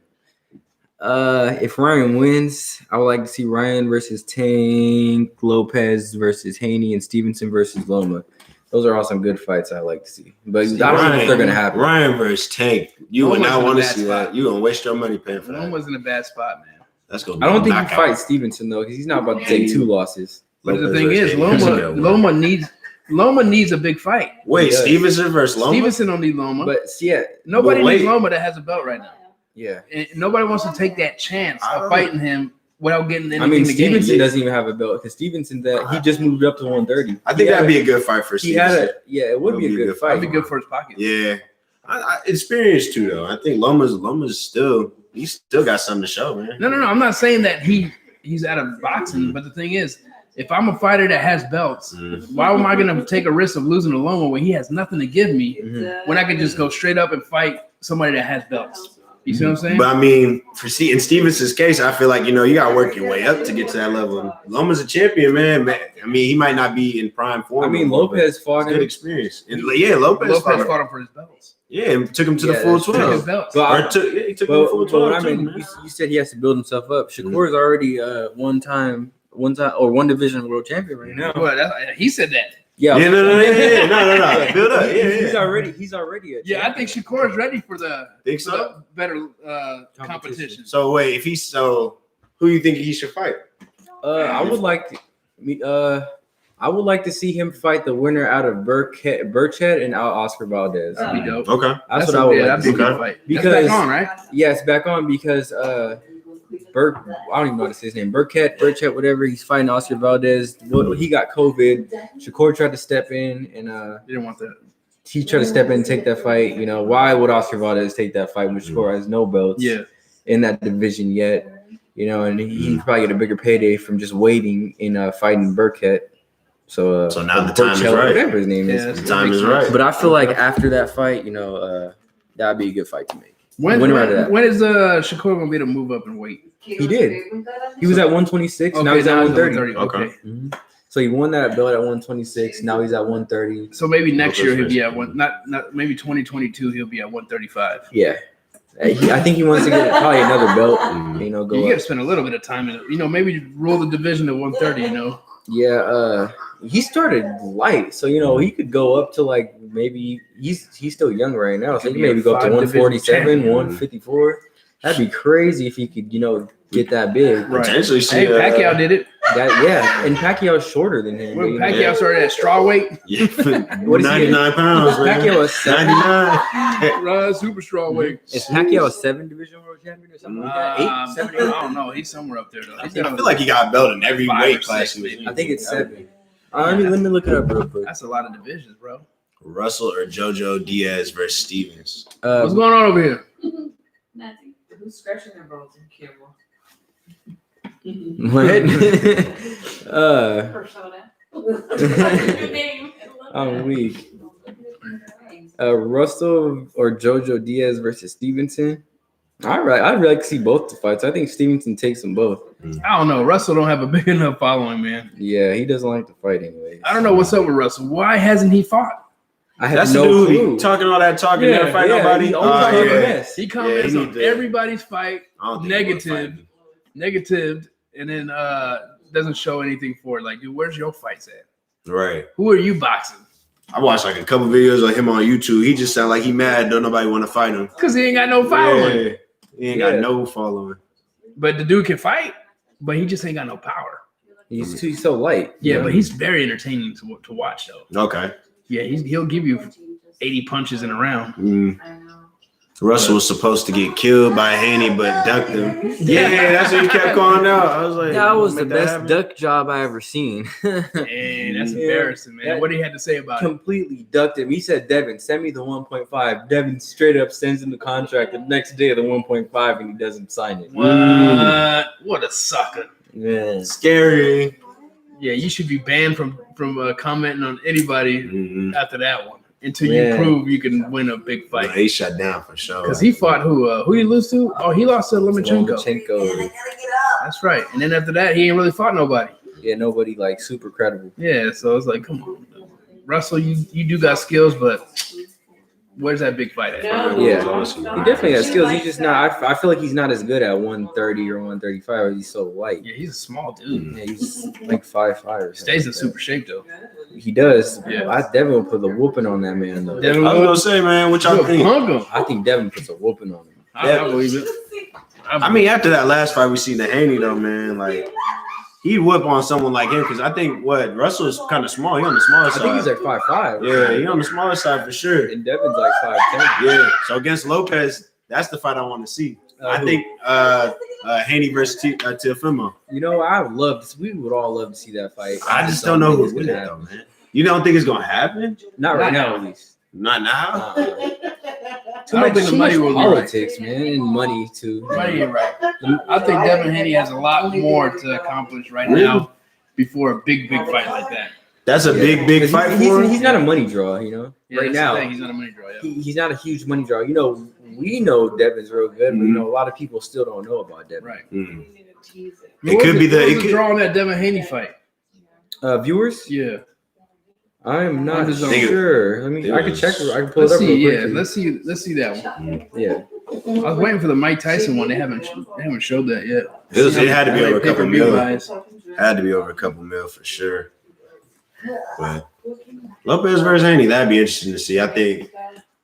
If Ryan wins, I would like to see Ryan versus Tank, Lopez versus Haney, and Stevenson versus Loma. Those are all some good fights I like to see. But I don't know if they're going to happen. Ryan versus Tank. You would not want to see that. You're going to waste your money paying for that. Loma's in a bad spot, man. That's going I don't think he fights Stevenson, though, because he's not about to take 2 losses. But the thing is, Loma needs Loma needs a big fight. Wait, Stevenson versus Loma? Stevenson don't need Loma. But yeah, nobody needs Loma that has a belt right now. Yeah. And nobody wants to take that chance of fighting him without getting anything. I mean, Stevenson doesn't even have a belt because Stevenson he just moved up to 130. I think that'd be a good fight for Stevenson. It would be a good fight. It'd be good for his pocket. Yeah. I experience too though. I think Loma's still got something to show, man. No. I'm not saying that he's out of boxing, but the thing is, if I'm a fighter that has belts, why am I gonna take a risk of losing to Loma when he has nothing to give me when I could just go straight up and fight somebody that has belts? You see what I'm saying? But I mean, in Stevenson's case, I feel like, you got to work your way up to get to that level. Loma's a champion, man. I mean, he might not be in prime form. I mean, Lopez fought him. Good experience. And Lopez fought him for his belts. Yeah, and took him to the full 12. He took him to the full 12. I mean, you said he has to build himself up. Shakur's already one division world champion right now. Well, he said that. Yeah. No. Build up. He's already a champion. I think Shakur is ready for the better competition. So wait, who do you think he should fight? I would like to see him fight the winner out of Burchett and out Oscar Valdez. That'd be dope. Okay. That's what I would like to see. Fight. Because that's back on, right? Yeah, it's back on because I don't even know what to say his name. Burchett, whatever. He's fighting Oscar Valdez. He got COVID. Shakur tried to step in and didn't want that. He tried to step in and take that fight. Why would Oscar Valdez take that fight when Shakur has no belts in that division yet? And he probably get a bigger payday from just waiting in fighting Burchett. So now the time is right. Whatever his name is. The time is right. But I feel like after that fight, that'd be a good fight to make. When is Shakur gonna be able to move up and weight? He did. He was at 126. Now he's at 130. Okay. Mm-hmm. So he won that belt at 126. Now he's at 130. So maybe next year he'll be at maybe 2022 he'll be at 135. Yeah. I think he wants to get probably another belt. You got to spend a little bit of time in it. Maybe roll the division at 130. Yeah. He started light, so he could go up to like maybe he's still young right now, so he maybe go up to 147, 154. That'd be crazy if he could get that big. Right. Potentially, Pacquiao did it. And Pacquiao's shorter than him. When Pacquiao started at straw weight, what is 99 pounds? Pacquiao is 99. Super straw weight. Is Pacquiao a 7 division world champion or something like that? 8, 7, 8? I don't know. He's somewhere up there though. I feel like he got a belt in every weight class. I think it's 7. Let me look it up real quick. That's a lot of divisions, bro. Russell or JoJo Diaz versus Stevens. What's going on over here? Nothing. Who's scratching their balls in camera? What? Persona. I'm weak. Russell or JoJo Diaz versus Stevenson. All right, I'd really like to see both the fights. I think Stevenson takes them both. I don't know. Russell don't have a big enough following, man. Yeah, he doesn't like to fight anyway. I don't know what's up with Russell. Why hasn't he fought? I have no clue. Talking all that talking, never fight nobody. He comments on everybody's fight, negative, and then doesn't show anything for it. Like, dude, where's your fights at? Right. Who are you boxing? I watched like a couple videos of him on YouTube. He just sound like he mad. Don't nobody want to fight him because he ain't got no following. Yeah. He ain't got no following. But the dude can fight, but he just ain't got no power. He's so light. Yeah, but he's very entertaining to watch though. Okay. Yeah, he'll give you 80 punches in a round. Russell was supposed to get killed by Haney, but ducked him. Yeah, that's what he kept calling out. I was like, that was the best duck job I ever seen. Hey, that's embarrassing, man. What he had to say about it? Completely ducked him. He said, Devin, send me the 1.5. Devin straight up sends him the contract the next day of the 1.5, and he doesn't sign it. What a sucker. Yeah. Scary. Yeah, you should be banned from commenting on anybody after that one. Until you prove you can win a big fight. He shut down for sure. Because he fought who did he lose to? Oh, he lost to Lomachenko. That's right. And then after that, he ain't really fought nobody. Yeah, nobody like super credible. Yeah, so it's like, come on. Russell, you do got skills, but where's that big fight at? Yeah, he definitely has skills. He's just not. I feel like he's not as good at 130 or 135. He's so light. Yeah, he's a small dude. Yeah, he's like 5'5" or something. Stays in super shape though. He does. Yeah. I Devin will put the whooping on that man though. I was gonna say, man, what y'all think? I think Devin puts a whooping on him. I believe it. I mean, after that last fight we seen the Haney though, man, like he'd whip on someone like him because I think Russell is kind of small. He on the smaller I side. think he's like 5'5". Yeah, he on the smaller side for sure. And Devin's like 5'10". Yeah. So against Lopez, that's the fight I want to see. I think Haney versus Teofimo. You know, I would love to. We would all love to see that fight. I just don't know who's winning though, man. You don't think it's gonna happen? Not right now, at least. Not now. Too I don't think the money will be politics, man, and money too. Money ain't right. I think Devin Haney has a lot more to accomplish right now before a big fight like that. That's a big fight for him. He's not a money draw, you know. Yeah, right now, he's not a money draw. Yeah. he's not a huge money draw. You know, we know Devin's real good, but you know, a lot of people still don't know about Devin. Right. Mm. It could be the draw on that Devin Haney fight. Viewers? Yeah. I'm not Think sure. I can check. I can pull Let's it up. see. Real Yeah. quick. Let's see that one. Yeah. I was waiting for the Mike Tyson one. They haven't showed that yet. it had to be over a couple Pay-per-view mil. buys. Had to be over a couple mil for sure. But Lopez versus Haney, that'd be interesting to see.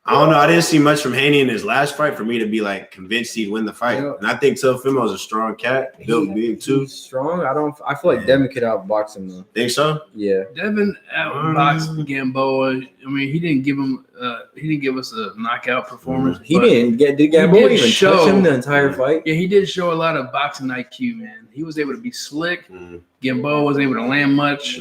I don't know. I didn't see much from Haney in his last fight for me to be like convinced he'd win the fight. And I think Teofimo's a strong cat, built big too. He's strong. I feel like Devin could outbox him though. Think so? Yeah. Devin outboxed Gamboa. I mean, he didn't give us a knockout performance. He didn't get. Did Gamboa even touch him the entire fight? Yeah, he did show a lot of boxing IQ, man. He was able to be slick. Gamboa wasn't able to land much.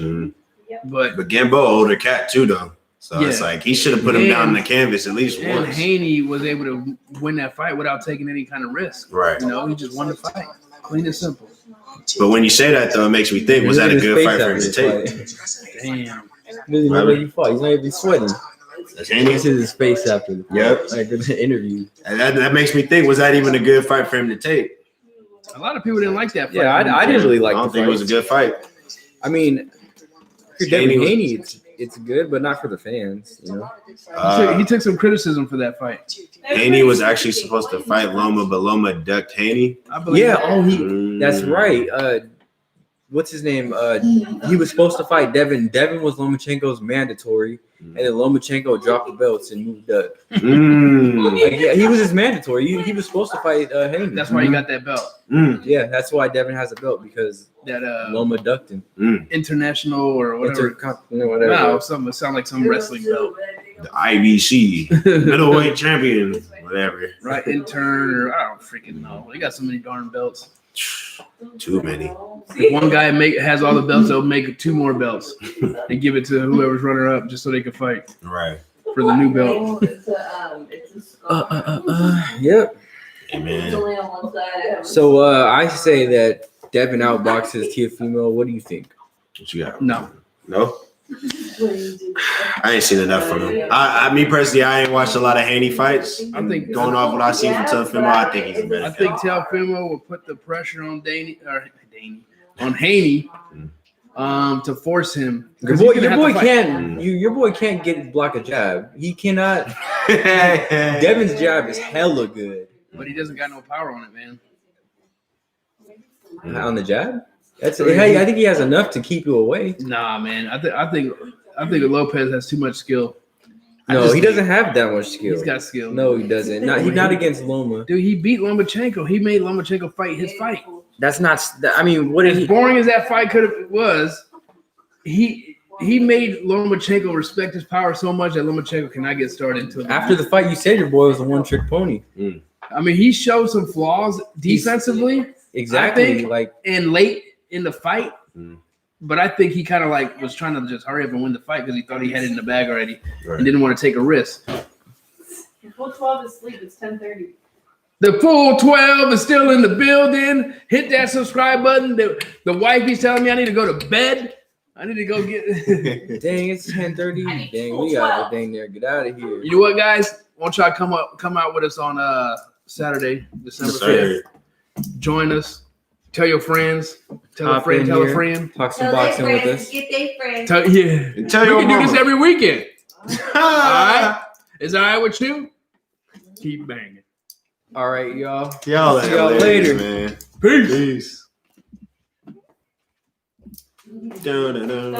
But Gamboa older cat too though. So it's like he should have put him down on the canvas at least and once. Haney was able to win that fight without taking any kind of risk. Right. You know, he just won the fight. Clean and simple. But when you say that though, it makes me think, was that a good fight for him to take? Damn. He doesn't know he fought. He's not even sweating. That's Haney. This is his face after the fight. Yep. Like in the interview. And that makes me think, was that even a good fight for him to take? A lot of people didn't like that fight. Yeah, I didn't really like I don't the think fight. it was a good fight. I mean, for Devin Haney, it's good, but not for the fans, you know. He took some criticism for that fight. Haney was actually supposed to fight Loma, but Loma ducked Haney. Yeah, that's right. What's his name? He was supposed to fight Devin. Devin was Lomachenko's mandatory, and then Lomachenko dropped the belts and moved up. Like, yeah, he was his mandatory. He was supposed to fight Haney. That's why he got that belt. Yeah, that's why Devin has a belt, because That Loma ducked him. international or whatever. Whatever. No, it sound like some wrestling belt. The IBC middleweight champion, whatever. Right, intern, or I don't freaking know. They got so many darn belts. Too many. If one guy has all the belts, they'll make 2 more belts and give it to whoever's runner up just so they can fight Right. for the new belt. Yep. Amen. So I say that Devin outboxes Teofimo. What do you think? What you got? No. I ain't seen enough from him. Me personally, I ain't watched a lot of Haney fights. I think Going off what I seen from Teofimo, I think he's a better. I think Teofimo will put the pressure on Haney to force him. Your boy can't get block a jab. He cannot. Devin's jab is hella good. But he doesn't got no power on it, man. On the jab? I think he has enough to keep you away. Nah, man. I think Lopez has too much skill. No, he doesn't have that much skill. He's got skill. No, he doesn't. He's not against Loma. Dude, he beat Lomachenko. He made Lomachenko fight his fight. That's not. I mean, what is As boring as that fight was, he made Lomachenko respect his power so much that Lomachenko cannot get started until after the fight. You said your boy was a one-trick pony. I mean, he showed some flaws defensively. Exactly. And late in the fight. But I think he kind of was trying to just hurry up and win the fight because he thought he had it in the bag already and didn't want to take a risk. The full 12 is asleep. It's 10:30. The full 12 is still in the building. Hit that subscribe button. The wifey's telling me I need to go to bed. I need to go get. Dang, it's 10:30. Dang, we got to get out of here. You know what, guys? Won't y'all come out with us on Saturday, December 5th? Join us. Tell your friends. Tell a friend. Tell a friend. Talk some boxing with us. Get their friends. Tell We your can do this mama. every weekend. All right? Is all right with you? Keep banging. All right, y'all. See y'all later, man. Peace. Peace. Dun, dun, dun.